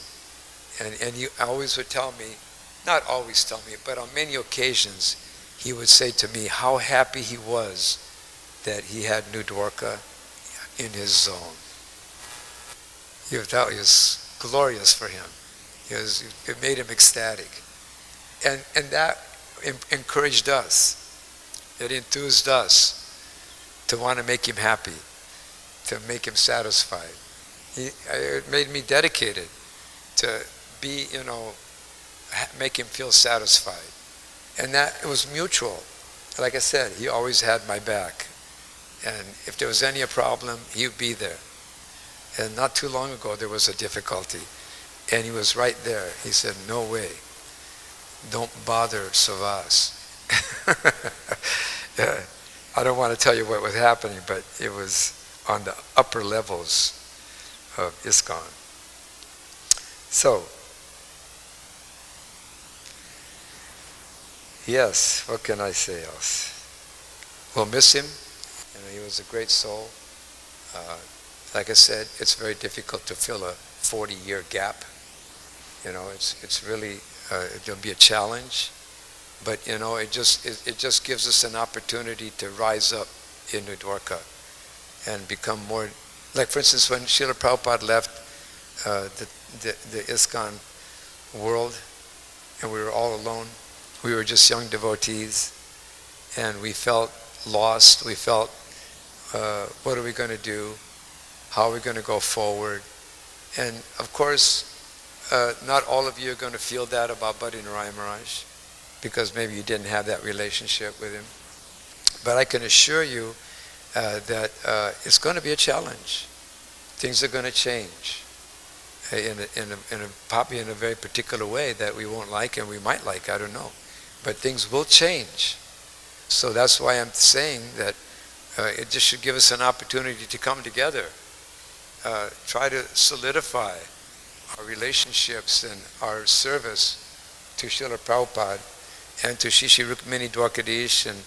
[SPEAKER 2] And he always would tell me, not always tell me, but on many occasions, he would say to me how happy he was that he had New Dwarka in his zone. That was glorious for him. It made him ecstatic. And that encouraged us. It enthused us to want to make him happy, to make him satisfied. It made me dedicated to be, make him feel satisfied. And that it was mutual. Like I said, he always had my back. And if there was any problem, he would be there. And not too long ago, there was a difficulty. And he was right there. He said, no way. Don't bother Savas. I don't want to tell you what was happening, but it was on the upper levels of ISKCON. So, yes, what can I say else? We'll miss him. He was a great soul. Like I said, it's very difficult to fill a 40-year gap. It's really, it'll be a challenge. But, it just gives us an opportunity to rise up in New Dwarka and become more, like for instance, when Srila Prabhupada left the ISKCON world and we were all alone, we were just young devotees and we felt lost, we felt, what are we going to do? How are we going to go forward? And of course, not all of you are going to feel that about Badrinarayan Maharaj, because maybe you didn't have that relationship with him. But I can assure you that it's going to be a challenge. Things are going to change probably in a very particular way that we won't like and we might like, I don't know. But things will change. So that's why I'm saying that it just should give us an opportunity to come together, try to solidify our relationships and our service to Srila Prabhupada and to Shri Rukmini Dwarkadish and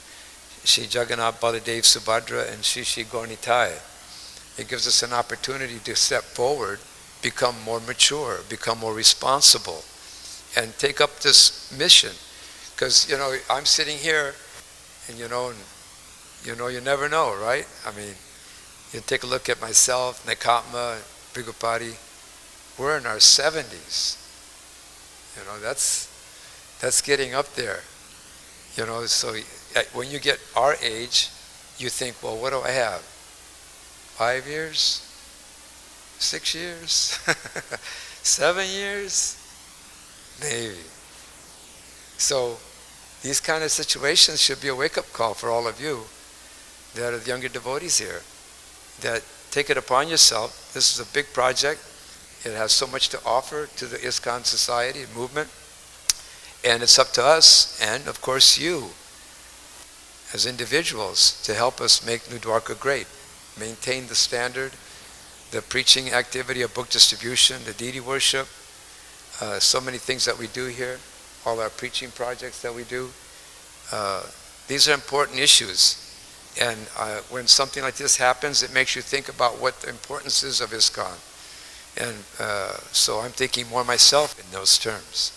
[SPEAKER 2] Shri Jagannath Baladev Subhadra and Shri Gaurnitai. It gives us an opportunity to step forward, become more mature, become more responsible, and take up this mission. Because, I'm sitting here and you never know, right? I mean, you take a look at myself, Nekatma, Brigupati, we're in our 70s. That's getting up there. So when you get our age, you think, well, what do I have? 5 years? 6 years? 7 years? Maybe. So these kind of situations should be a wake-up call for all of you that are the younger devotees here, that take it upon yourself. This is a big project. It has so much to offer to the ISKCON society, movement. And it's up to us, and of course you, as individuals, to help us make New Dwarka great. Maintain the standard, the preaching activity of book distribution, the deity worship, so many things that we do here, all our preaching projects that we do. These are important issues. And when something like this happens, it makes you think about what the importance is of ISKCON. And so I'm thinking more myself in those terms.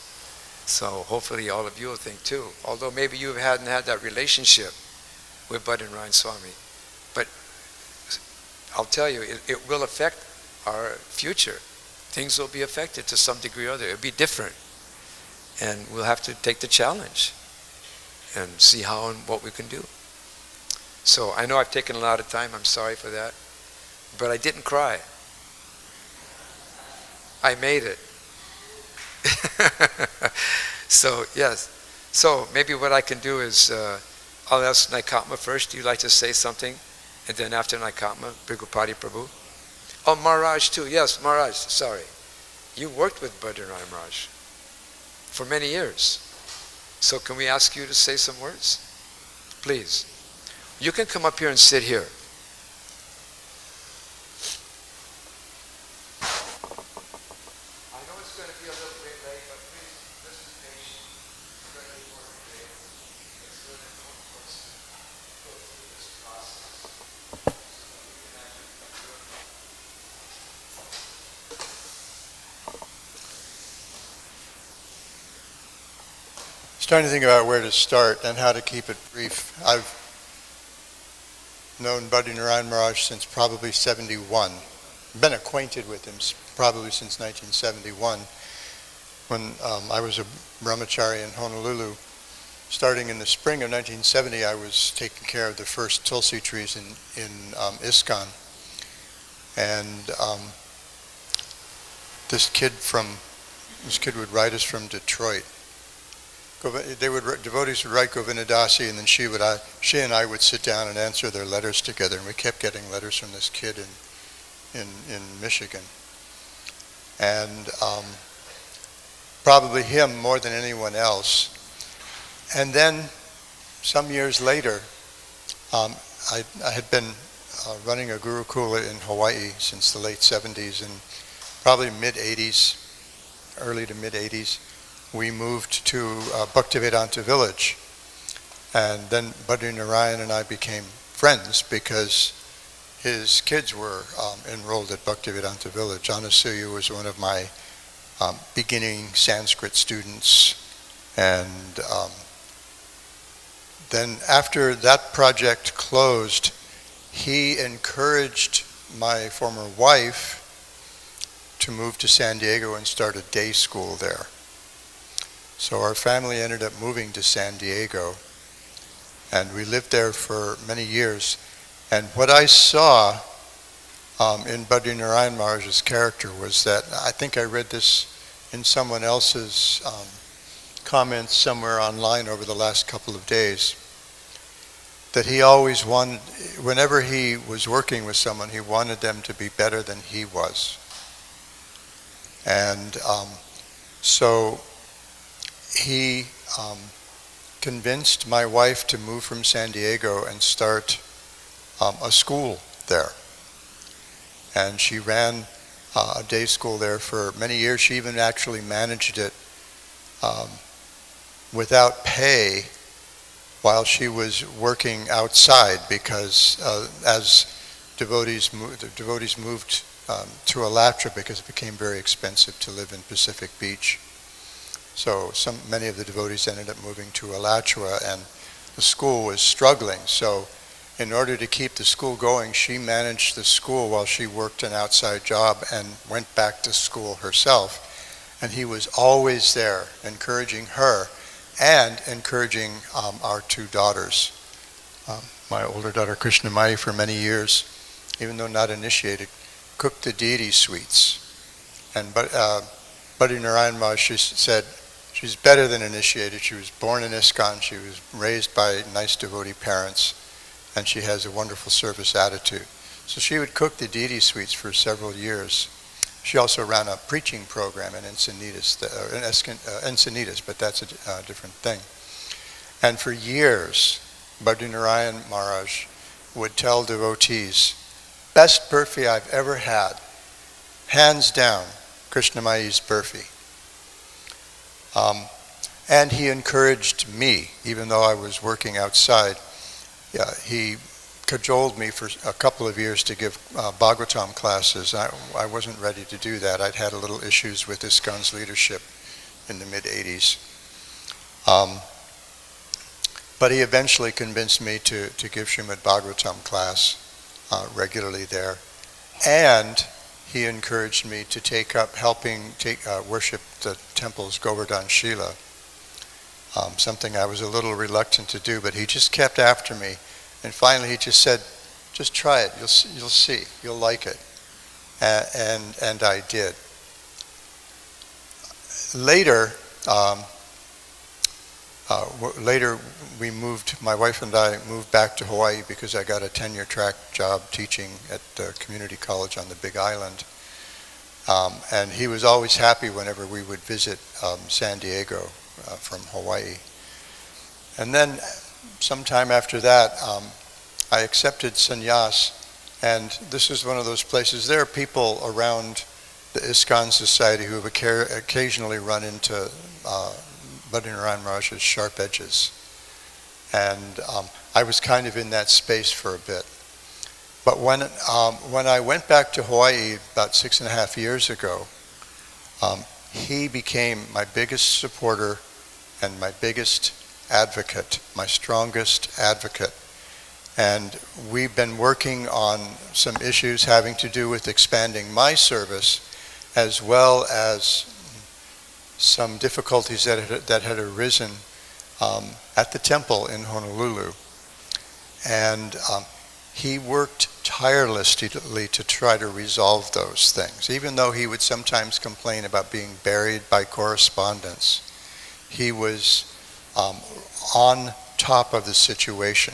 [SPEAKER 2] So hopefully all of you will think too. Although maybe you hadn't had that relationship with Badrinarayan Swami. But I'll tell you, it will affect our future. Things will be affected to some degree or other. It'll be different. And we'll have to take the challenge and see how and what we can do. So I know I've taken a lot of time. I'm sorry for that. But I didn't cry. I made it. So, yes. So maybe what I can do is, I'll ask Naikatma first. Do you like to say something? And then after Naikatma, Brigupati Prabhu. Oh, Maharaj too. Yes, Maharaj. Sorry. You worked with Badrinarayan Maharaj for many years. So can we ask you to say some words? Please. You can come up here and sit here. I know it's going to be a little bit late, but please listen patiently. It's going to be more today. It's really important for us to go through this process so that we can actually do it.
[SPEAKER 3] Starting to think about where to start and how to keep it brief. I've known Badrinarayan Maharaj since probably 71. Been acquainted with him probably since 1971 when I was a brahmachari in Honolulu. Starting in the spring of 1970, I was taking care of the first tulsi trees in ISKCON. And this kid would write us from Detroit. Devotees would write Govindadasi, and then she and I would sit down and answer their letters together, and we kept getting letters from this kid in Michigan. And probably him more than anyone else. And then some years later, I had been running a Gurukula in Hawaii since the late 70s, and probably mid-80s, early to mid-80s, we moved to Bhaktivedanta Village. And then Badrinarayan and I became friends because his kids were enrolled at Bhaktivedanta Village. Anasuya was one of my beginning Sanskrit students. And then after that project closed, he encouraged my former wife to move to San Diego and start a day school there. So our family ended up moving to San Diego, and we lived there for many years. And what I saw in Badrinarayan Maharaj's character was that, I think I read this in someone else's comments somewhere online over the last couple of days, that he always wanted, whenever he was working with someone, he wanted them to be better than he was. And so he convinced my wife to move from San Diego and start a school there. And she ran a day school there for many years. She even actually managed it without pay while she was working outside, because as the devotees moved to Alatra, because it became very expensive to live in Pacific Beach. So many of the devotees ended up moving to Alachua, and the school was struggling. So in order to keep the school going, she managed the school while she worked an outside job and went back to school herself. And he was always there, encouraging her and encouraging our two daughters. My older daughter, Krishnamai, for many years, even though not initiated, cooked the deity sweets. And Badrinarayan Maharaj, she said, she's better than initiated. She was born in ISKCON. She was raised by nice devotee parents, and she has a wonderful service attitude. So she would cook the deity sweets for several years. She also ran a preaching program in Encinitas, but that's a different thing. And for years, Badrinarayan Maharaj would tell devotees, best burfi I've ever had, hands down, Krishnamai's burfi. And he encouraged me, even though I was working outside. He cajoled me for a couple of years to give Bhagavatam classes. I wasn't ready to do that. I'd had a little issues with ISKCON's leadership in the mid-80s. But he eventually convinced me to give Srimad Bhagavatam class regularly there. And he encouraged me to take up helping worship the temple's Govardhan Shila, something I was a little reluctant to do, but he just kept after me. And finally he just said, just try it, you'll see, you'll like it. And I did. Later, my wife and I moved back to Hawaii because I got a tenure track job teaching at the community college on the Big Island. And he was always happy whenever we would visit San Diego from Hawaii. And then sometime after that, I accepted sannyas, and this is one of those places. There are people around the ISKCON Society who have occasionally run into Badrinarayan Maharaj's sharp edges. And I was kind of in that space for a bit. But when I went back to Hawaii about 6.5 years ago, he became my biggest supporter and my biggest advocate, my strongest advocate. And we've been working on some issues having to do with expanding my service, as well as some difficulties that had arisen at the temple in Honolulu. And he worked tirelessly to try to resolve those things. Even though he would sometimes complain about being buried by correspondence, he was on top of the situation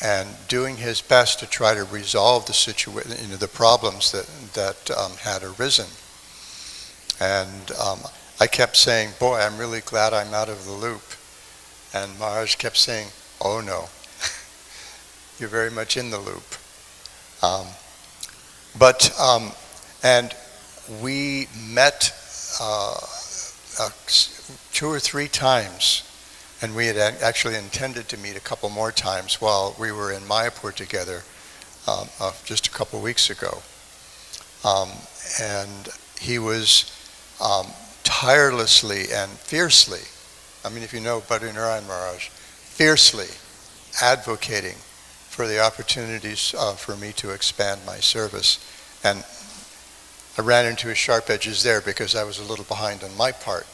[SPEAKER 3] and doing his best to try to resolve the the problems that had arisen. And I kept saying, boy, I'm really glad I'm out of the loop. And Maharaj kept saying, oh no, you're very much in the loop. Um, and we met two or three times, and we had actually intended to meet a couple more times while we were in Mayapur together just a couple weeks ago. And he was tirelessly and fiercely, I mean, if you know Badrinarayan Maharaj, fiercely advocating for the opportunities for me to expand my service. And I ran into his sharp edges there because I was a little behind on my part.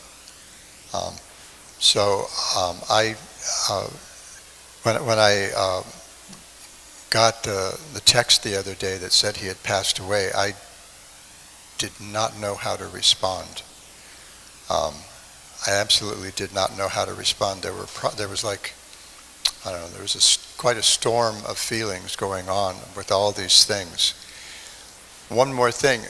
[SPEAKER 3] When I got the text the other day that said he had passed away, I did not know how to respond. I absolutely did not know how to respond. There was like, I don't know, there was quite a storm of feelings going on with all these things. One more thing,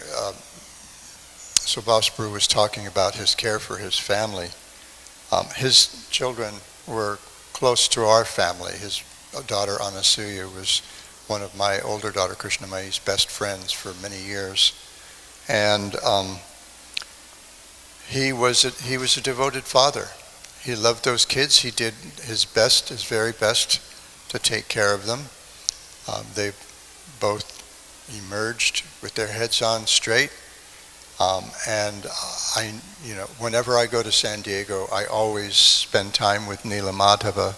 [SPEAKER 3] Subhasprabhu was talking about his care for his family. His children were close to our family. His daughter Anasuya was one of my older daughter Krishnamayi's best friends for many years. And he was a devoted father. He loved those kids. He did his best, his very best, to take care of them. They both emerged with their heads on straight. And whenever I go to San Diego, I always spend time with Neela Madhava.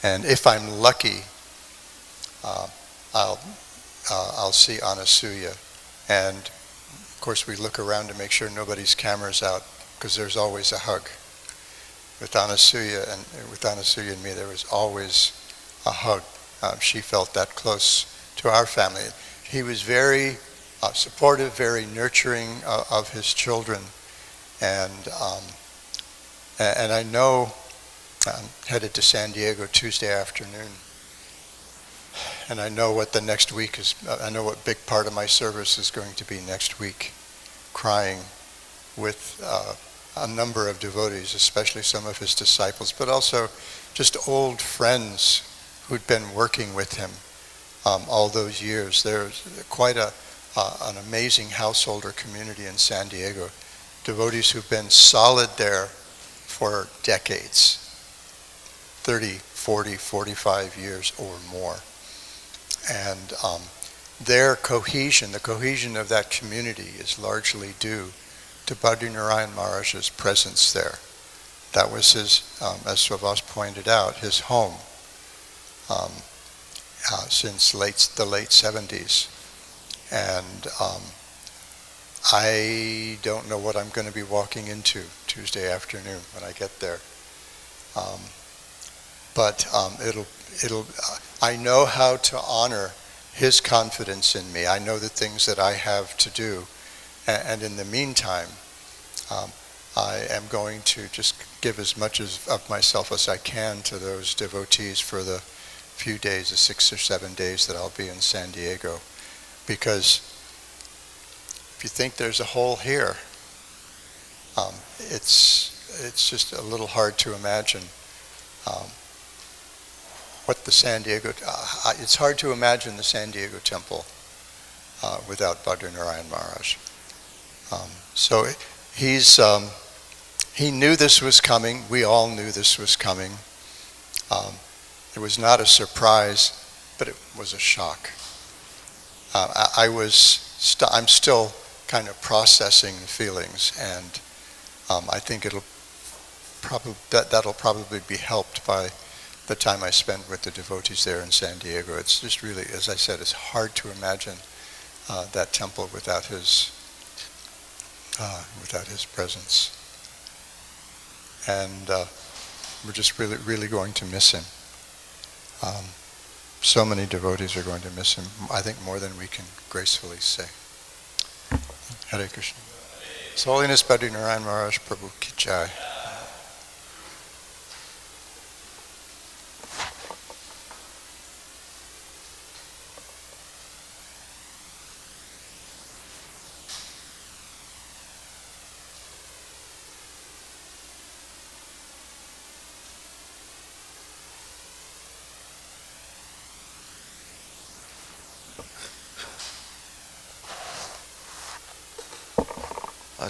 [SPEAKER 3] And if I'm lucky, I'll see Anasuya. And of course, we look around to make sure nobody's camera's out, because there's always a hug. With Anasuya and me, there was always a hug. She felt that close to our family. He was very supportive, very nurturing of his children, and I know I'm headed to San Diego Tuesday afternoon, and I know what the next week is. I know what big part of my service is going to be next week, crying with a number of devotees, especially some of his disciples, but also just old friends who'd been working with him all those years. There's quite an amazing householder community in San Diego, devotees who've been solid there for decades, 30, 40, 45 years or more. And their cohesion, the cohesion of that community, is largely due to Badrinarayan Maharaj's presence there. That was his, as Sravas pointed out, his home since the late 70s. And I don't know what I'm going to be walking into Tuesday afternoon when I get there. But I know how to honor his confidence in me. I know the things that I have to do. And in the meantime, I am going to just give as much of myself as I can to those devotees for the few days, the 6 or 7 days that I'll be in San Diego. Because if you think there's a hole here, it's just a little hard to imagine what the San Diego. It's hard to imagine the San Diego temple without Badrinarayan Maharaj. So he knew this was coming. We all knew this was coming. It was not a surprise, but it was a shock. I'm still kind of processing the feelings, and I think that'll probably be helped by the time I spend with the devotees there in San Diego. It's just really, as I said, it's hard to imagine that temple without his presence, and we're just really going to miss him. So many devotees are going to miss him, I think more than we can gracefully say. Hare Krishna. His Holiness Badrinarayan Maharaj Prabhu Ki Jai.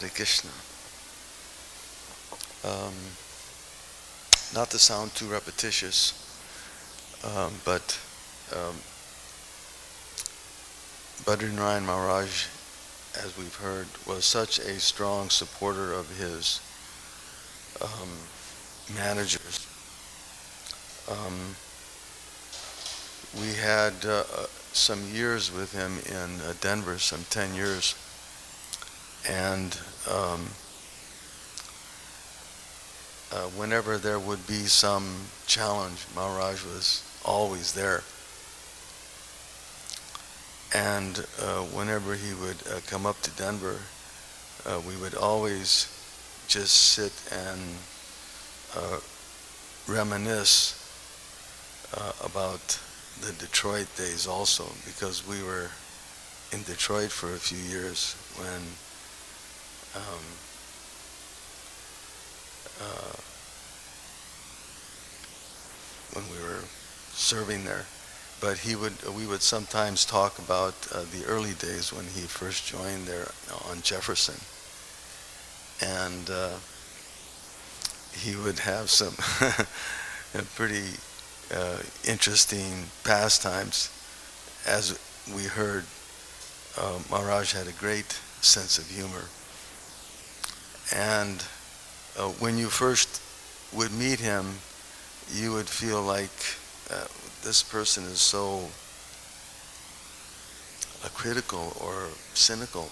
[SPEAKER 1] Hare Krishna. Not to sound too repetitious, but Badrinarayan Maharaj, as we've heard, was such a strong supporter of his managers. We had some years with him in Denver, some 10 years, and whenever there would be some challenge, Maharaj was always there. And whenever he would come up to Denver, we would always just sit and reminisce about the Detroit days also, because we were in Detroit for a few years when we were serving there. But we would sometimes talk about the early days when he first joined there on Jefferson, and he would have some pretty interesting pastimes. As we heard, Maharaj had a great sense of humor, and when you first would meet him, you would feel like this person is so critical or cynical.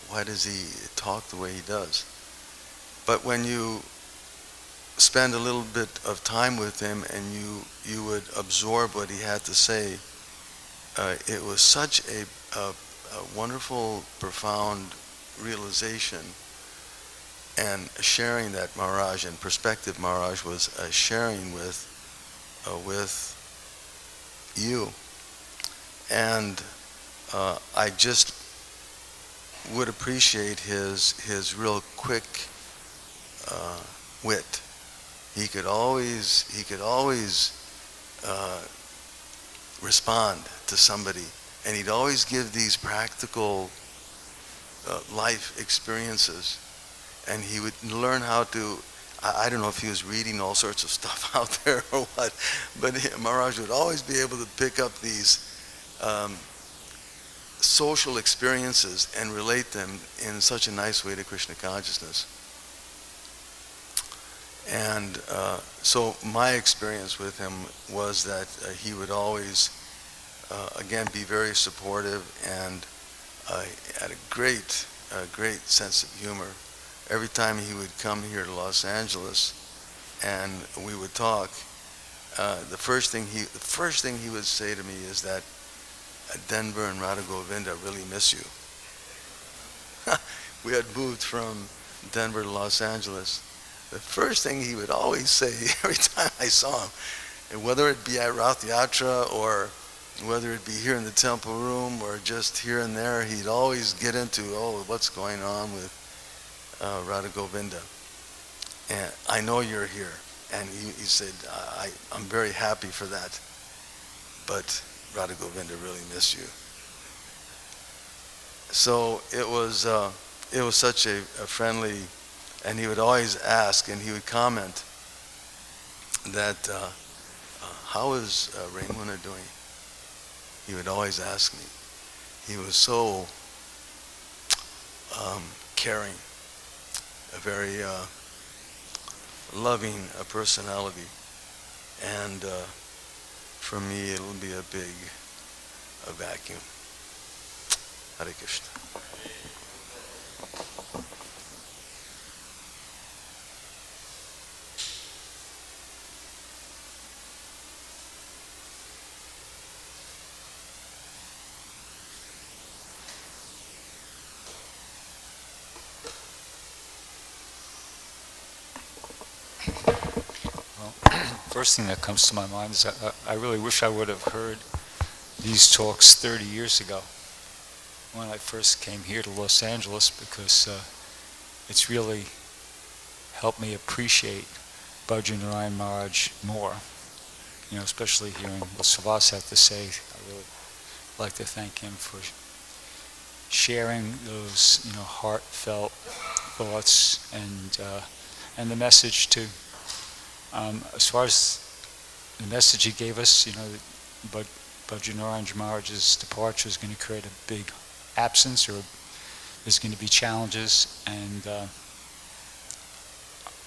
[SPEAKER 1] Why does he talk the way he does? But when you spend a little bit of time with him and you would absorb what he had to say, it was such a wonderful, profound realization and sharing that Maharaj and perspective Maharaj was sharing with you. And I just would appreciate his real quick wit. He could always respond to somebody, and he'd always give these practical life experiences, and he would learn how to, I don't know if he was reading all sorts of stuff out there or what, but Maharaj would always be able to pick up these social experiences and relate them in such a nice way to Krishna consciousness. And so my experience with him was that he would always, again, be very supportive and had a great sense of humor. Every time he would come here to Los Angeles and we would talk, the first thing he would say to me is that Denver and Radha Govinda really miss you. We had moved from Denver to Los Angeles. The first thing he would always say every time I saw him, and whether it be at Rath Yatra or whether it be here in the temple room or just here and there, he'd always get into, what's going on with Radha Govinda. And I know you're here. And he said, I'm very happy for that. But Radha Govinda really miss you. So it was such a friendly, and he would always ask, and he would comment that, how is Raimuna doing? He would always ask me. He was so caring, a very loving personality, and for me it'll be a big vacuum. Hare Krishna.
[SPEAKER 4] First thing that comes to my mind is I really wish I would have heard these talks 30 years ago when I first came here to Los Angeles, because it's really helped me appreciate Badrinarayan Maharaj more, especially hearing what Savas had to say. I really like to thank him for sharing those, heartfelt thoughts and the message too. As far as the message he gave us, but Badrinarayan Maharaj's departure is going to create a big absence, or there's going to be challenges, and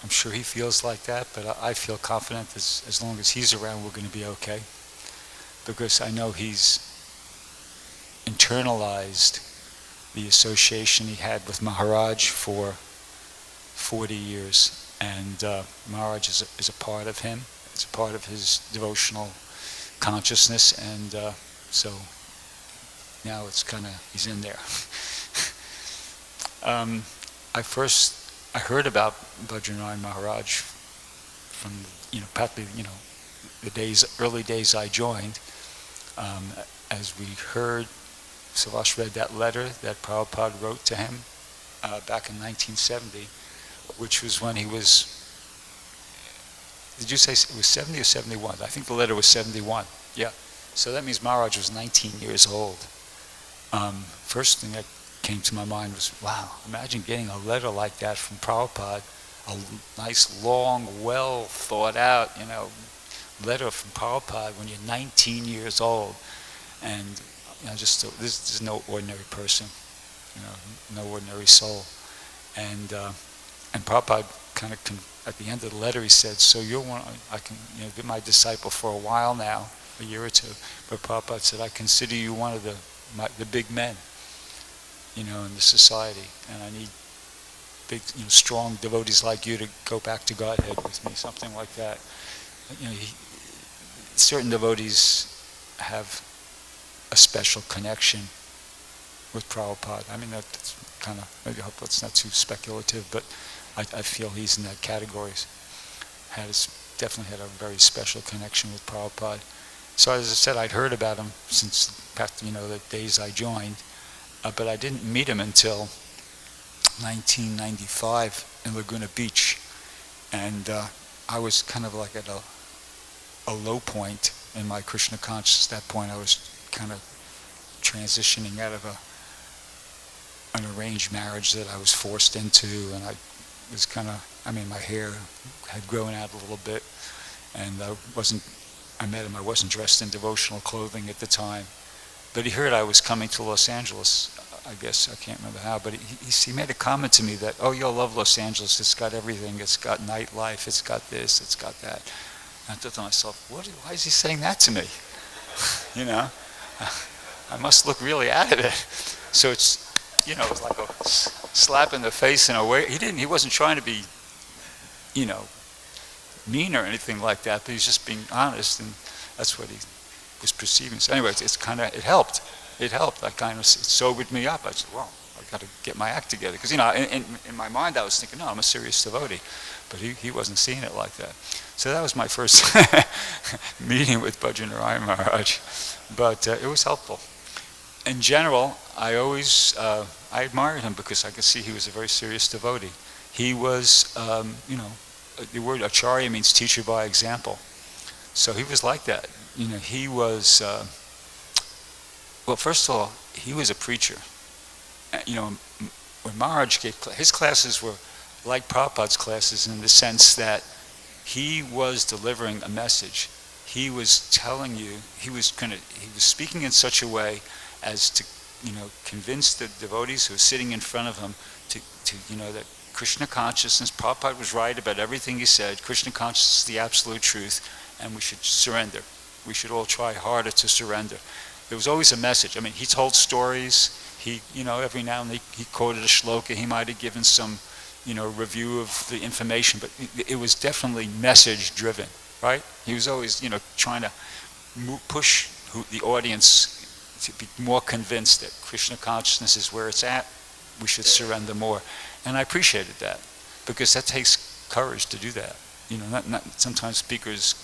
[SPEAKER 4] I'm sure he feels like that, but I feel confident as long as he's around, we're going to be okay, because I know he's internalized the association he had with Maharaj for 40 years, and Maharaj is a part of him. It's a part of his devotional consciousness, and so now it's kind of, he's in there. I heard about Badrinarayan Maharaj from, partly, the early days I joined, as we heard. Savas read that letter that Prabhupada wrote to him back in 1970, which was when he was, did you say it was 70 or 71? I think the letter was 71. Yeah. So that means Maharaj was 19 years old. First thing that came to my mind was, wow, imagine getting a letter like that from Prabhupada, a nice, long, well thought out, letter from Prabhupada when you're 19 years old. And this is no ordinary person, no ordinary soul. And Prabhupada kind of, at the end of the letter, he said, so I can be my disciple for a while now, a year or two. But Prabhupada said, I consider you one of the big men, in the society, and I need big, strong devotees like you to go back to Godhead with me, something like that. Certain devotees have a special connection with Prabhupada. I mean, that's kind of, maybe I hope that's not too speculative, but I feel he's in that category. Definitely had a very special connection with Prabhupada. So as I said, I'd heard about him since, the days I joined, but I didn't meet him until 1995 in Laguna Beach. And I was kind of like at a low point in my Krishna consciousness. At that point, I was kind of transitioning out of an arranged marriage that I was forced into, and I was kind of, my hair had grown out a little bit, and I met him, I wasn't dressed in devotional clothing at the time, but he heard I was coming to Los Angeles, I guess, I can't remember how, but he made a comment to me that, oh, you'll love Los Angeles, it's got everything, it's got nightlife, it's got this, it's got that. And I thought to myself, why is he saying that to me? I must look really out of it. So it's, it's like a slap in the face in a way. He wasn't trying to be, mean or anything like that, but he's just being honest, and that's what he was perceiving. So anyway, it helped. It helped. It sobered me up. I said, well, I got to get my act together. Because, in my mind I was thinking, no, I'm a serious devotee. But he wasn't seeing it like that. So that was my first meeting with Badrinarayan Maharaj. But it was helpful. In general, I admired him because I could see he was a very serious devotee. He was, the word acharya means teacher by example. So he was like that. He was, well, first of all, he was a preacher. When Maharaj gave, his classes were like Prabhupada's classes in the sense that he was delivering a message. He was telling you, he was speaking in such a way as to, convince the devotees who were sitting in front of him to that Krishna consciousness, Prabhupada was right about everything he said, Krishna consciousness is the absolute truth, and we should surrender. We should all try harder to surrender. There was always a message. He told stories. He, every now and then he quoted a shloka. He might have given some, review of the information, but it was definitely message driven, right? He was always, trying to push the audience to be more convinced that Krishna consciousness is where it's at. We should surrender more. And I appreciated that, because that takes courage to do that. Not sometimes speakers,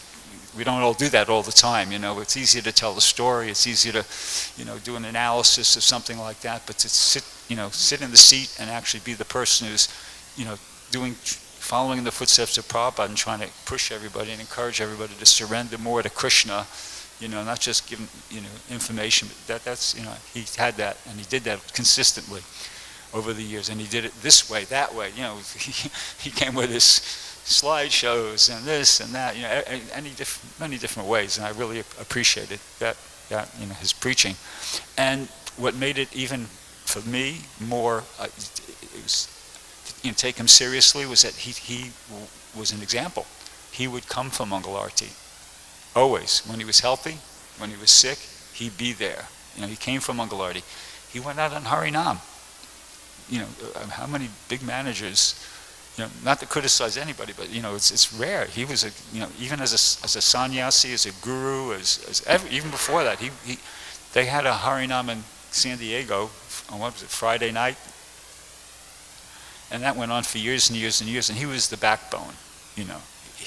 [SPEAKER 4] we don't all do that all the time. It's easier to tell the story. It's easier to, do an analysis of something like that. But to sit in the seat and actually be the person who's, following in the footsteps of Prabhupada and trying to push everybody and encourage everybody to surrender more to Krishna, not just giving, information, but that's, he had that, and he did that consistently over the years, and he did it this way, that way, he came with his slideshows and this and that, many different ways, and I really appreciated that, his preaching. And what made it even, for me, more, it was, take him seriously, was that he was an example. He would come for Mangal Arati, always. When he was healthy, when he was sick, he'd be there. He came for Mangal Arati. He went out on Harinam. How many big managers, not to criticize anybody, but it's rare. He was even as a sannyasi, as a guru, even before that, they had a Harinam in San Diego on, what was it, Friday night, and that went on for years and years and years, and he was the backbone.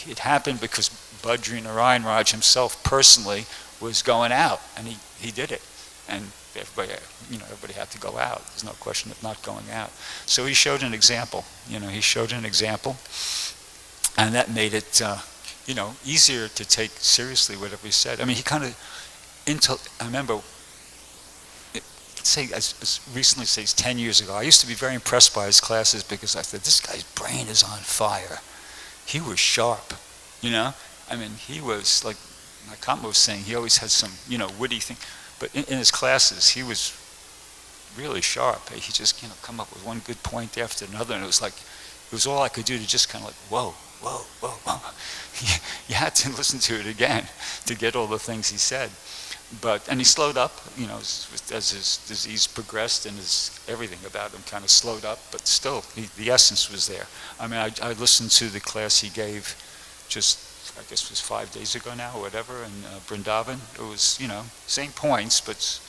[SPEAKER 4] It happened because Badrinarayan Raj himself personally was going out, and he did it, and everybody had to go out. There's no question of not going out. So he showed an example. He showed an example, and that made it, easier to take seriously whatever he said. I mean, he kind of, I remember, say as recently as 10 years ago, I used to be very impressed by his classes because I thought, this guy's brain is on fire. He was sharp, I mean, he was, like my Kama was saying, he always had some, witty thing. But in his classes, he was really sharp. He just, come up with one good point after another, and it was all I could do to just kind of like, whoa, whoa, whoa, whoa. You had to listen to it again to get all the things he said. And he slowed up, as his disease progressed, and everything about him kind of slowed up, but still, the essence was there. I mean, I listened to the class he gave just, I guess it was 5 days ago now, or whatever, in Vrindavan. It was, same points, but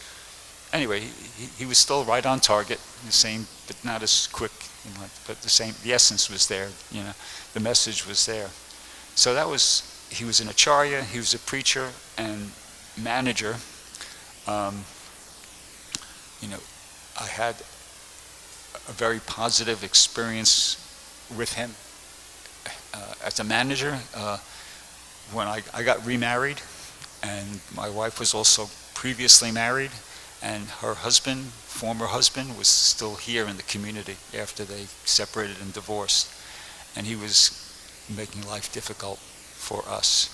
[SPEAKER 4] anyway, he was still right on target, the same, but not as quick, but the essence was there, the message was there. So he was an acharya, he was a preacher, and manager. I had a very positive experience with him as a manager when I got remarried, and my wife was also previously married, and her husband, former husband, was still here in the community after they separated and divorced, and he was making life difficult for us.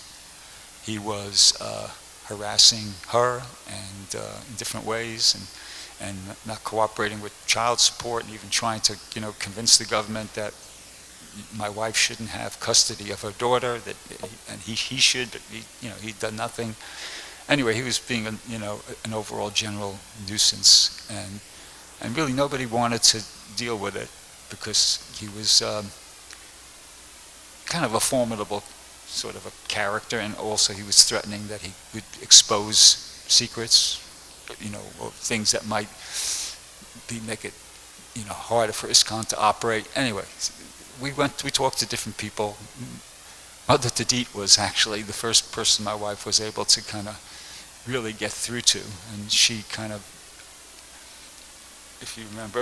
[SPEAKER 4] He was harassing her and in different ways, and not cooperating with child support, and even trying to convince the government that my wife shouldn't have custody of her daughter, and he should, but he'd done nothing. Anyway, he was being an overall general nuisance, and really nobody wanted to deal with it because he was kind of a formidable sort of a character, and also he was threatening that he would expose secrets, or things that might make it, harder for ISKCON to operate. Anyway, we talked to different people. Mother Tadit was actually the first person my wife was able to kind of really get through to, and she kind of, if you remember,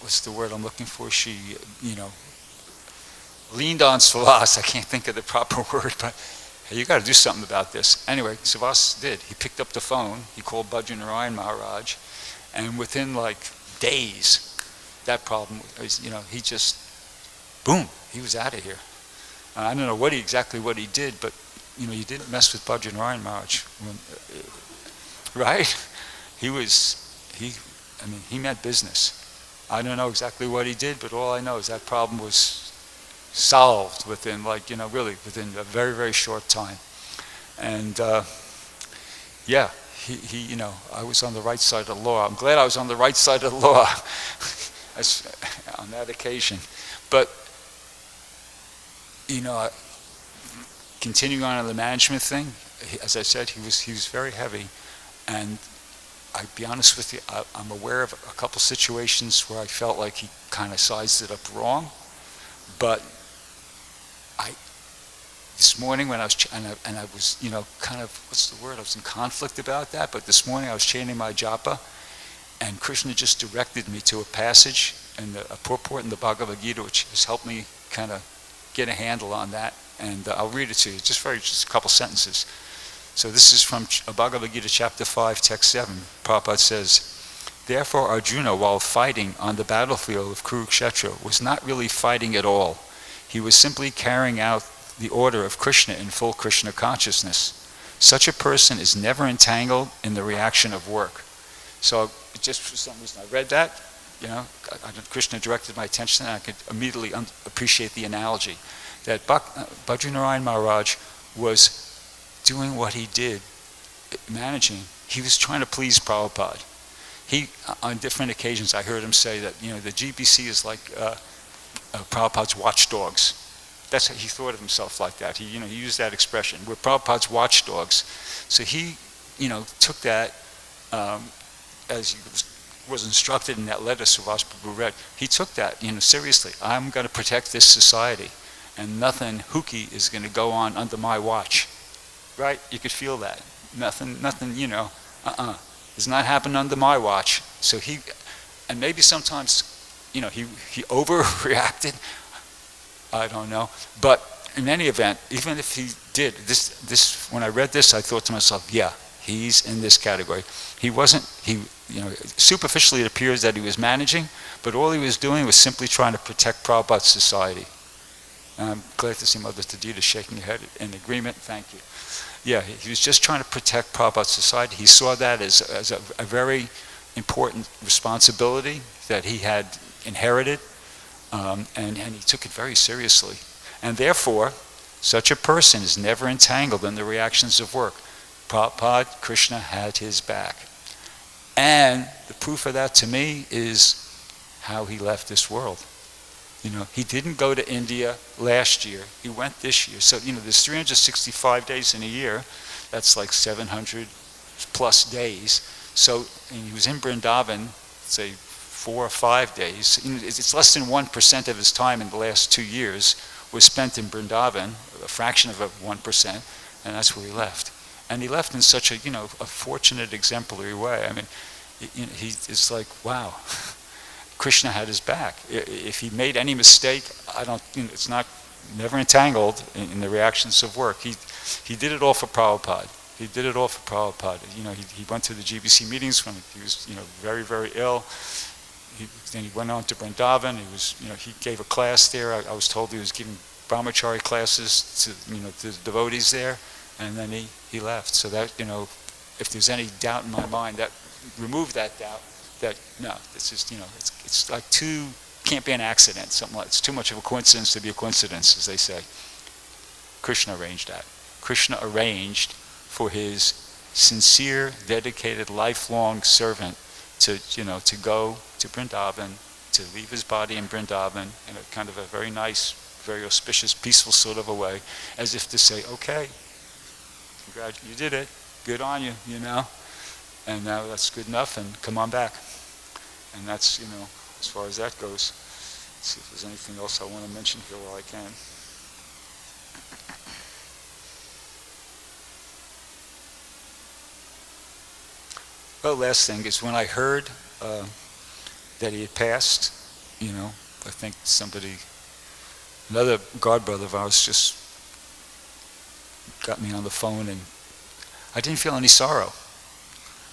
[SPEAKER 4] what's the word I'm looking for? She, leaned on Savas. I can't think of the proper word, but hey, you got to do something about this. Anyway, Savas did. He picked up the phone. He called Badrinarayan Maharaj, and within like days, that problem, he just, boom, he was out of here. I don't know exactly what he did, but you didn't mess with Badrinarayan Maharaj, right? He meant business. I don't know exactly what he did, but all I know is that problem was solved within really within a very, very short time. And he I was on the right side of the law. I'm glad I was on the right side of the law on that occasion. But continuing on the management thing, as I said, he was very heavy, and I'll be honest with you, I'm aware of a couple situations where I felt like he kind of sized it up wrong, but this morning when I was, I was, kind of, what's the word? I was in conflict about that, but this morning I was chanting my japa, and Krishna just directed me to a passage and a purport in the Bhagavad Gita, which has helped me kind of get a handle on that. And I'll read it to you, just a couple sentences. So this is from Bhagavad Gita chapter 5, text 7. Prabhupada says, "Therefore Arjuna, while fighting on the battlefield of Kurukshetra, was not really fighting at all. He was simply carrying out the order of Krishna in full Krishna consciousness. Such a person is never entangled in the reaction of work." So just for some reason I read that, Krishna directed my attention, and I could immediately appreciate the analogy that Badrinarayan Maharaj was doing what he did, managing. He was trying to please Prabhupada. He, on different occasions, I heard him say that the GBC is like Prabhupada's watchdogs. That's how he thought of himself, like that. He used that expression. We're Prabhupada's watchdogs. So he took that as he was instructed in that letter Subhas Prabhu read. He took that seriously. I'm going to protect this society, and nothing hooky is going to go on under my watch. Right? You could feel that. Nothing, does not happen under my watch. So and maybe sometimes, he overreacted. I don't know. But in any event, even if he did, this when I read this, I thought to myself, yeah, he's in this category. He wasn't, superficially it appears that he was managing, but all he was doing was simply trying to protect Prabhupada's society. And I'm glad to see Mother Tadita shaking her head in agreement. Thank you. Yeah, he was just trying to protect Prabhupada's society. He saw that as a very important responsibility that he had inherited, and he took it very seriously. And therefore, such a person is never entangled in the reactions of work. Prabhupada, Krishna had his back. And the proof of that to me is how he left this world. He didn't go to India last year. He went this year. So, there's 365 days in a year. That's like 700 plus days. So, and he was in Vrindavan, say, 4 or 5 days. It's less than 1% of his time in the last 2 years was spent in Vrindavan, a fraction of 1%, and that's where he left. And he left in such a fortunate, exemplary way. I mean, it's like, wow. Krishna had his back. If he made any mistake, it's never entangled in the reactions of work. He did it all for Prabhupada. He did it all for Prabhupada. He went to the GBC meetings when he was, very, very ill. Then he went on to Vrindavan. He gave a class there. I was told he was giving brahmachari classes to the devotees there, and then he left. So that if there's any doubt in my mind, that remove that doubt. That no, it's just it's like can't be an accident. Something like it's too much of a coincidence to be a coincidence, as they say. Krishna arranged that. Krishna arranged for his sincere, dedicated, lifelong servant to go to Vrindavan, to leave his body in Vrindavan in a kind of a very nice, very auspicious, peaceful sort of a way, as if to say, okay, you did it, good on you, and now that's good enough, and come on back. And that's, as far as that goes. Let's see if there's anything else I want to mention here while I can. Well, last thing is when I heard that he had passed, I think another god brother of ours just got me on the phone, and I didn't feel any sorrow.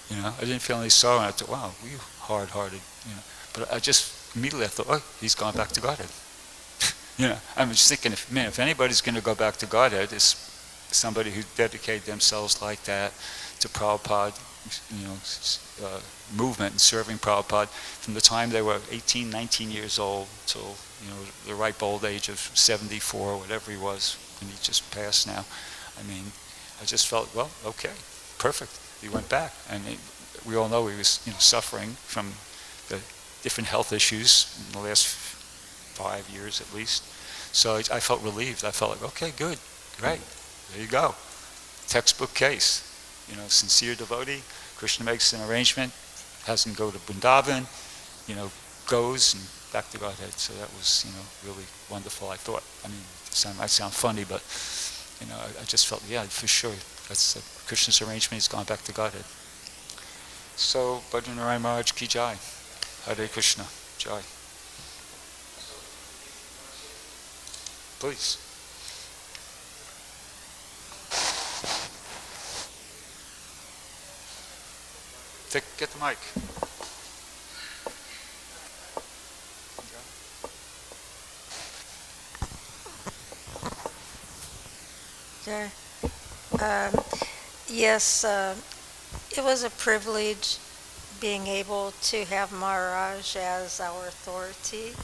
[SPEAKER 4] I didn't feel any sorrow, and I thought, wow, you hard-hearted, But I just immediately thought, oh, he's gone back to Godhead. I'm just thinking, if anybody's going to go back to Godhead, it's somebody who dedicated themselves like that to Prabhupada, movement and serving Prabhupada from the time they were 18, 19 years old till, the ripe old age of 74, whatever he was, and he just passed now. I just felt, well, okay, perfect. He went back, and we all know he was, suffering from the different health issues in the last 5 years at least. So I felt relieved. I felt like, okay, good, great, there you go. Textbook case, sincere devotee. Krishna makes an arrangement, has him go to Vrindavan, goes and back to Godhead. So that was, really wonderful. I thought, it might sound funny, but I just felt, yeah, for sure. That's Krishna's arrangement. He's gone back to Godhead. So, Badrinarayan Maharaj ki jai. Hare Krishna. Jai. Please. Get the mic.
[SPEAKER 5] Okay. Yes, it was a privilege being able to have Maharaj as our authority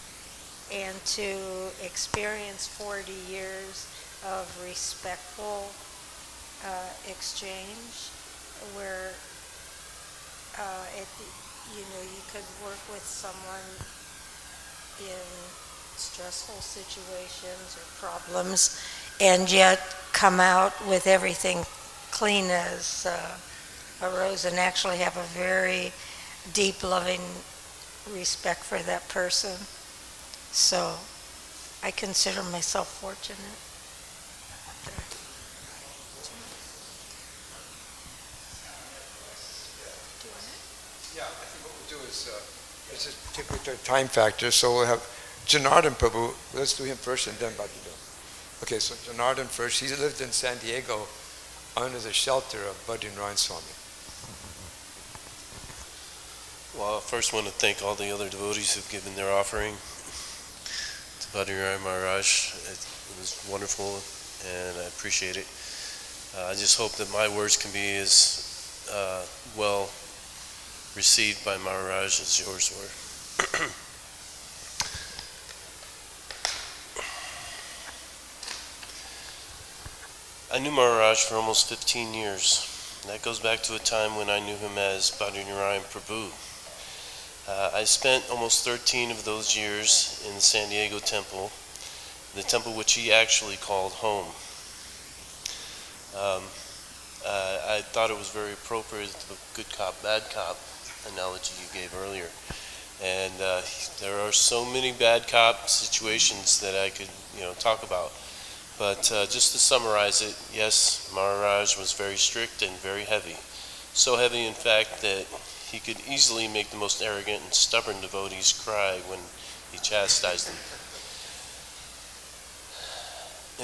[SPEAKER 5] and to experience 40 years of respectful exchange where you could work with someone in stressful situations or problems and yet come out with everything clean as a rose and actually have a very deep, loving respect for that person. So I consider myself fortunate.
[SPEAKER 2] Yeah, I think what we'll do is, let's just take with the time factor, so we'll have Janardhan Prabhu, let's do him first and then Bhakti. Okay, so Janardhan first, he lived in San Diego under the shelter of Badrinarayan Swami.
[SPEAKER 6] Well, I first want to thank all the other devotees who've given their offering to Badrinarayan Maharaj. It was wonderful and I appreciate it. I just hope that my words can be as well received by Maharaj as yours were. I knew Maharaj for almost 15 years. That goes back to a time when I knew him as Badrinarayan Prabhu. I spent almost 13 of those years in the San Diego temple, the temple which he actually called home. I thought it was very appropriate to the good cop, bad cop analogy you gave earlier. And there are so many bad cop situations that I could, talk about. But just to summarize it, yes, Maharaj was very strict and very heavy. So heavy, in fact, that he could easily make the most arrogant and stubborn devotees cry when he chastised them.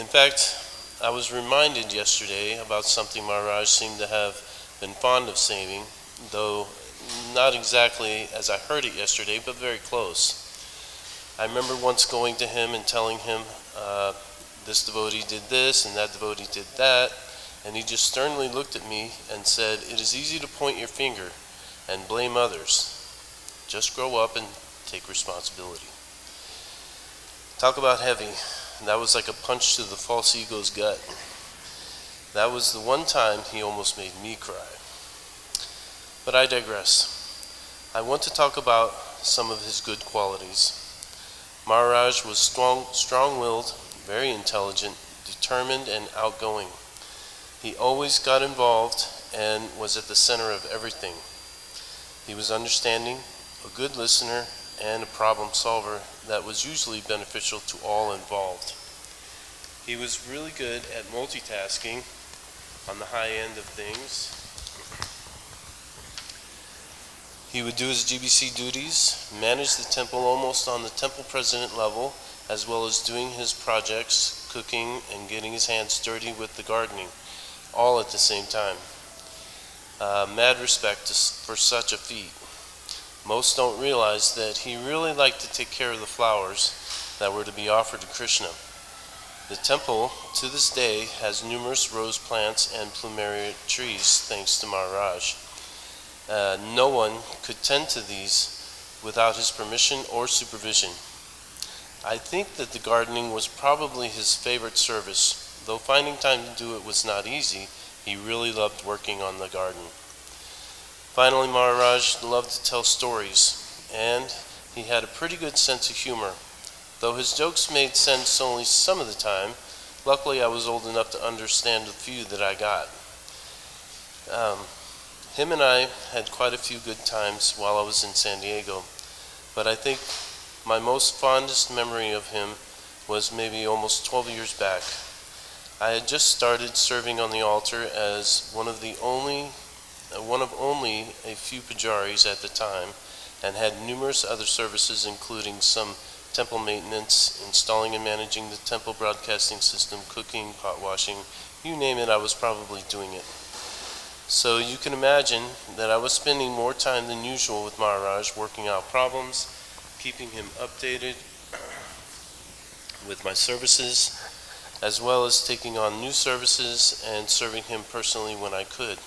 [SPEAKER 6] In fact, I was reminded yesterday about something Maharaj seemed to have been fond of saying, though not exactly as I heard it yesterday, but very close. I remember once going to him and telling him, this devotee did this and that devotee did that, and he just sternly looked at me and said, "It is easy to point your finger and blame others. Just grow up and take responsibility." Talk about heavy. That was like a punch to the false ego's gut. That was the one time he almost made me cry. But I digress. I want to talk about some of his good qualities. Maharaj was strong-willed, very intelligent, determined, and outgoing. He always got involved and was at the center of everything. He was understanding, a good listener, and a problem solver that was usually beneficial to all involved. He was really good at multitasking on the high end of things. He would do his GBC duties, manage the temple almost on the temple president level, as well as doing his projects, cooking, and getting his hands dirty with the gardening, all at the same time. Mad respect for such a feat. Most don't realize that he really liked to take care of the flowers that were to be offered to Krishna. The temple, to this day, has numerous rose plants and plumeria trees, thanks to Maharaj. No one could tend to these without his permission or supervision. I think that the gardening was probably his favorite service. Though finding time to do it was not easy, he really loved working on the garden. Finally, Maharaj loved to tell stories, and he had a pretty good sense of humor. Though his jokes made sense only some of the time, luckily I was old enough to understand the few that I got. Him and I had quite a few good times while I was in San Diego, but I think my most fondest memory of him was maybe almost 12 years back. I had just started serving on the altar as one of only a few pujaris at the time, and had numerous other services including some temple maintenance, installing and managing the temple broadcasting system, cooking, pot washing, you name it, I was probably doing it. So you can imagine that I was spending more time than usual with Maharaj, working out problems, keeping him updated with my services, as well as taking on new services and serving him personally when I could.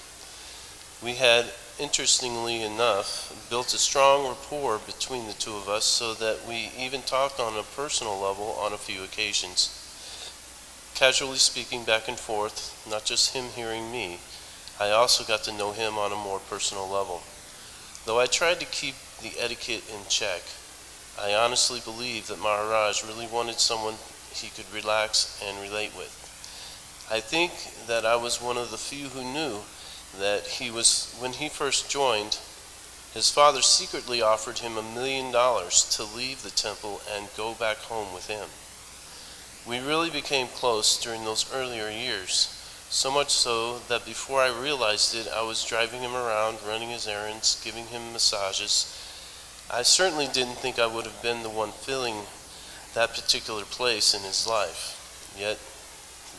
[SPEAKER 6] We had, interestingly enough, built a strong rapport between the two of us so that we even talked on a personal level on a few occasions. Casually speaking back and forth, not just him hearing me, I also got to know him on a more personal level. Though I tried to keep the etiquette in check, I honestly believe that Maharaj really wanted someone he could relax and relate with. I think that I was one of the few who knew that when he first joined, his father secretly offered him $1 million to leave the temple and go back home with him. We really became close during those earlier years, so much so that before I realized it, I was driving him around, running his errands, giving him massages. I certainly didn't think I would have been the one filling that particular place in his life, yet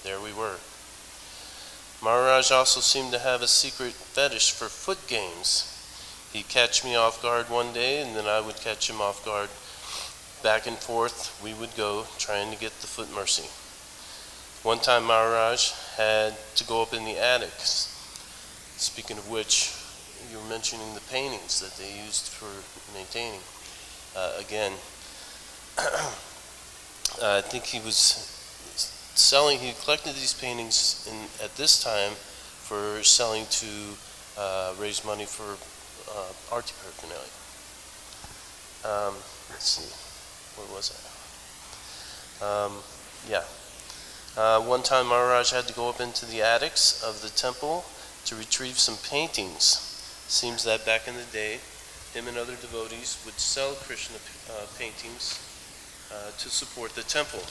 [SPEAKER 6] there we were. Maharaj also seemed to have a secret fetish for foot games. He'd catch me off guard one day, and then I would catch him off guard. Back and forth we would go, trying to get the foot mercy. One time Maharaj had to go up in the attic. Speaking of which, you were mentioning the paintings that they used for maintaining. Again, I think he collected these paintings at this time for selling to raise money for art paraphernalia. Let's see, where was I? One time Maharaj had to go up into the attics of the temple to retrieve some paintings. Seems that back in the day, him and other devotees would sell Krishna paintings to support the temple.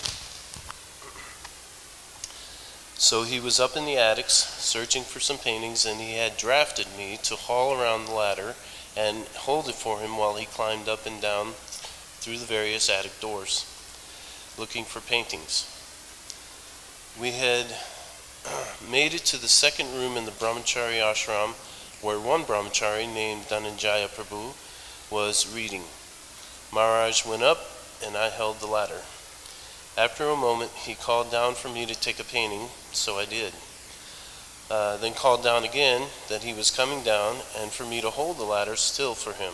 [SPEAKER 6] So he was up in the attics searching for some paintings, and he had drafted me to haul around the ladder and hold it for him while he climbed up and down through the various attic doors, looking for paintings. We had made it to the second room in the brahmachari ashram, where one brahmachari named Dhananjaya Prabhu was reading. Maharaj went up, and I held the ladder. After a moment, he called down for me to take a painting, so I did. Then called down again that he was coming down and for me to hold the ladder still for him.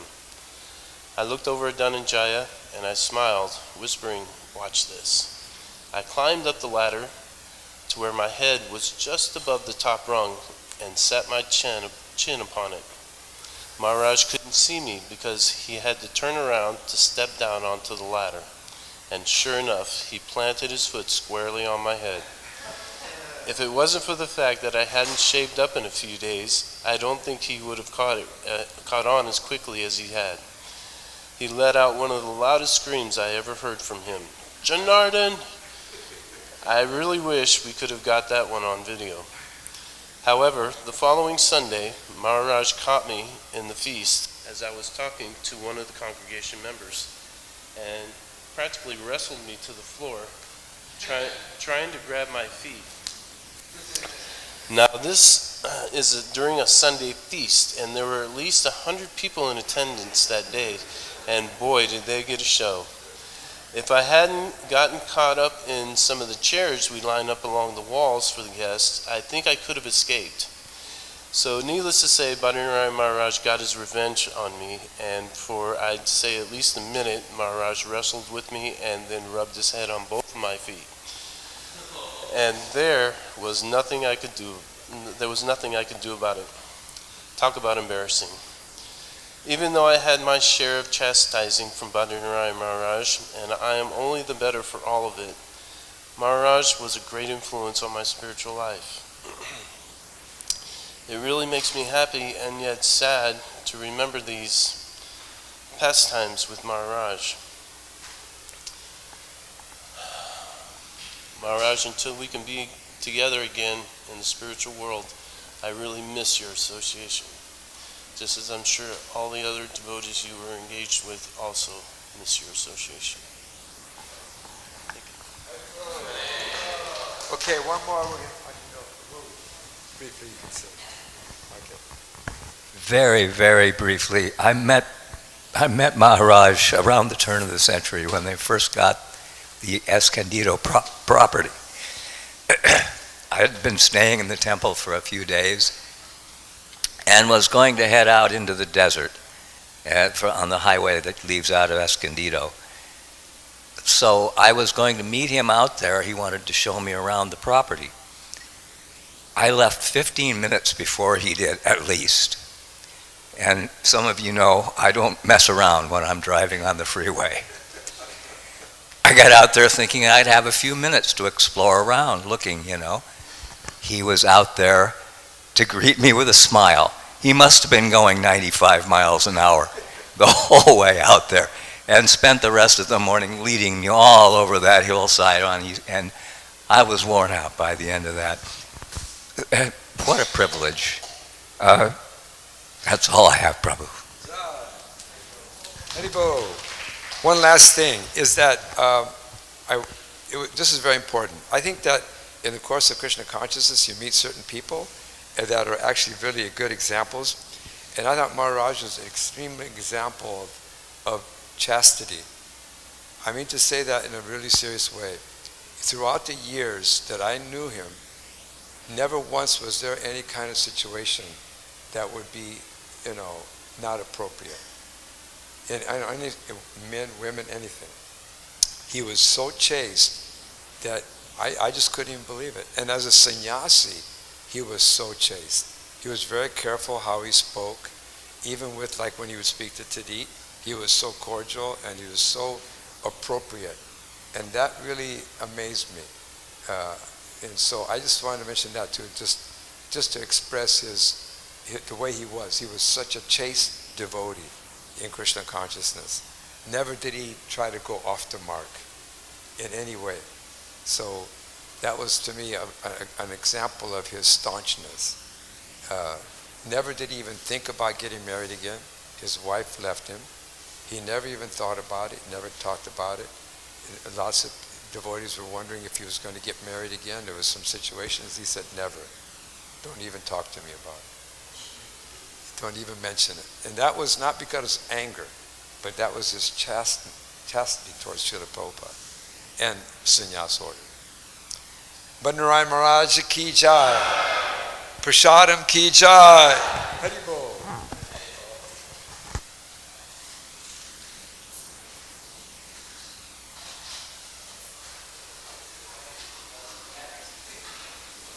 [SPEAKER 6] I looked over at Dhananjaya and I smiled, whispering, "Watch this." I climbed up the ladder to where my head was just above the top rung and sat my chin upon it. Maharaj couldn't see me because he had to turn around to step down onto the ladder. And sure enough, he planted his foot squarely on my head. If it wasn't for the fact that I hadn't shaved up in a few days, I don't think he would have caught on as quickly as he had. He let out one of the loudest screams I ever heard from him. "Janardhan!" I really wish we could have got that one on video. However, the following Sunday, Maharaj caught me in the feast as I was talking to one of the congregation members and practically wrestled me to the floor, trying to grab my feet. Now this is during a Sunday feast, and there were at least 100 people in attendance that day, and boy did they get a show. If I hadn't gotten caught up in some of the chairs we lined up along the walls for the guests, I think I could have escaped. So needless to say, Badrinarayan Maharaj got his revenge on me, and for I'd say at least a minute, Maharaj wrestled with me and then rubbed his head on both of my feet. And there was nothing I could do about it. Talk about embarrassing. Even though I had my share of chastising from Badrinarayan Maharaj, and I am only the better for all of it, Maharaj was a great influence on my spiritual life. It really makes me happy and yet sad to remember these pastimes with Maharaj. Maharaj, until we can be together again in the spiritual world, I really miss your association. Just as I'm sure all the other devotees you were engaged with also miss your association. Thank you.
[SPEAKER 2] Okay, one more. I can go. Briefly, you can say. Okay.
[SPEAKER 7] Very, very briefly, I met Maharaj around the turn of the century when they first got the Escondido property. I had been staying in the temple for a few days and was going to head out into the desert on the highway that leaves out of Escondido. So I was going to meet him out there. He wanted to show me around the property. I left 15 minutes before he did, at least. And some of you know I don't mess around when I'm driving on the freeway. I got out there thinking I'd have a few minutes to explore around, looking, you know. He was out there to greet me with a smile. He must have been going 95 miles an hour the whole way out there, and spent the rest of the morning leading me all over that hillside and I was worn out by the end of that. What a privilege. That's all I have, Prabhu.
[SPEAKER 2] Haribo. One last thing is that this is very important. I think that in the course of Krishna consciousness, you meet certain people that are actually really good examples. And I thought Maharaj was an extreme example of chastity. I mean to say that in a really serious way. Throughout the years that I knew him, never once was there any kind of situation that would be, not appropriate. In any men, women, anything. He was so chaste that I just couldn't even believe it. And as a sannyasi, he was so chaste. He was very careful how he spoke, even with like when he would speak to Tadit, he was so cordial and he was so appropriate. And that really amazed me. And so I just wanted to mention that too, just to express the way he was. He was such a chaste devotee in Krishna consciousness. Never did he try to go off the mark in any way. So that was to me an example of his staunchness. Never did he even think about getting married again. His wife left him. He never even thought about it, never talked about it. Lots of devotees were wondering if he was going to get married again. There was some situations. He said, never. Don't even talk to me about it. Don't even mention it. And that was not because of anger, but that was his chastity towards Srila Prabhupada and sannyas order. Badrinarayan Maharaj ki jai. Prasadam ki jai.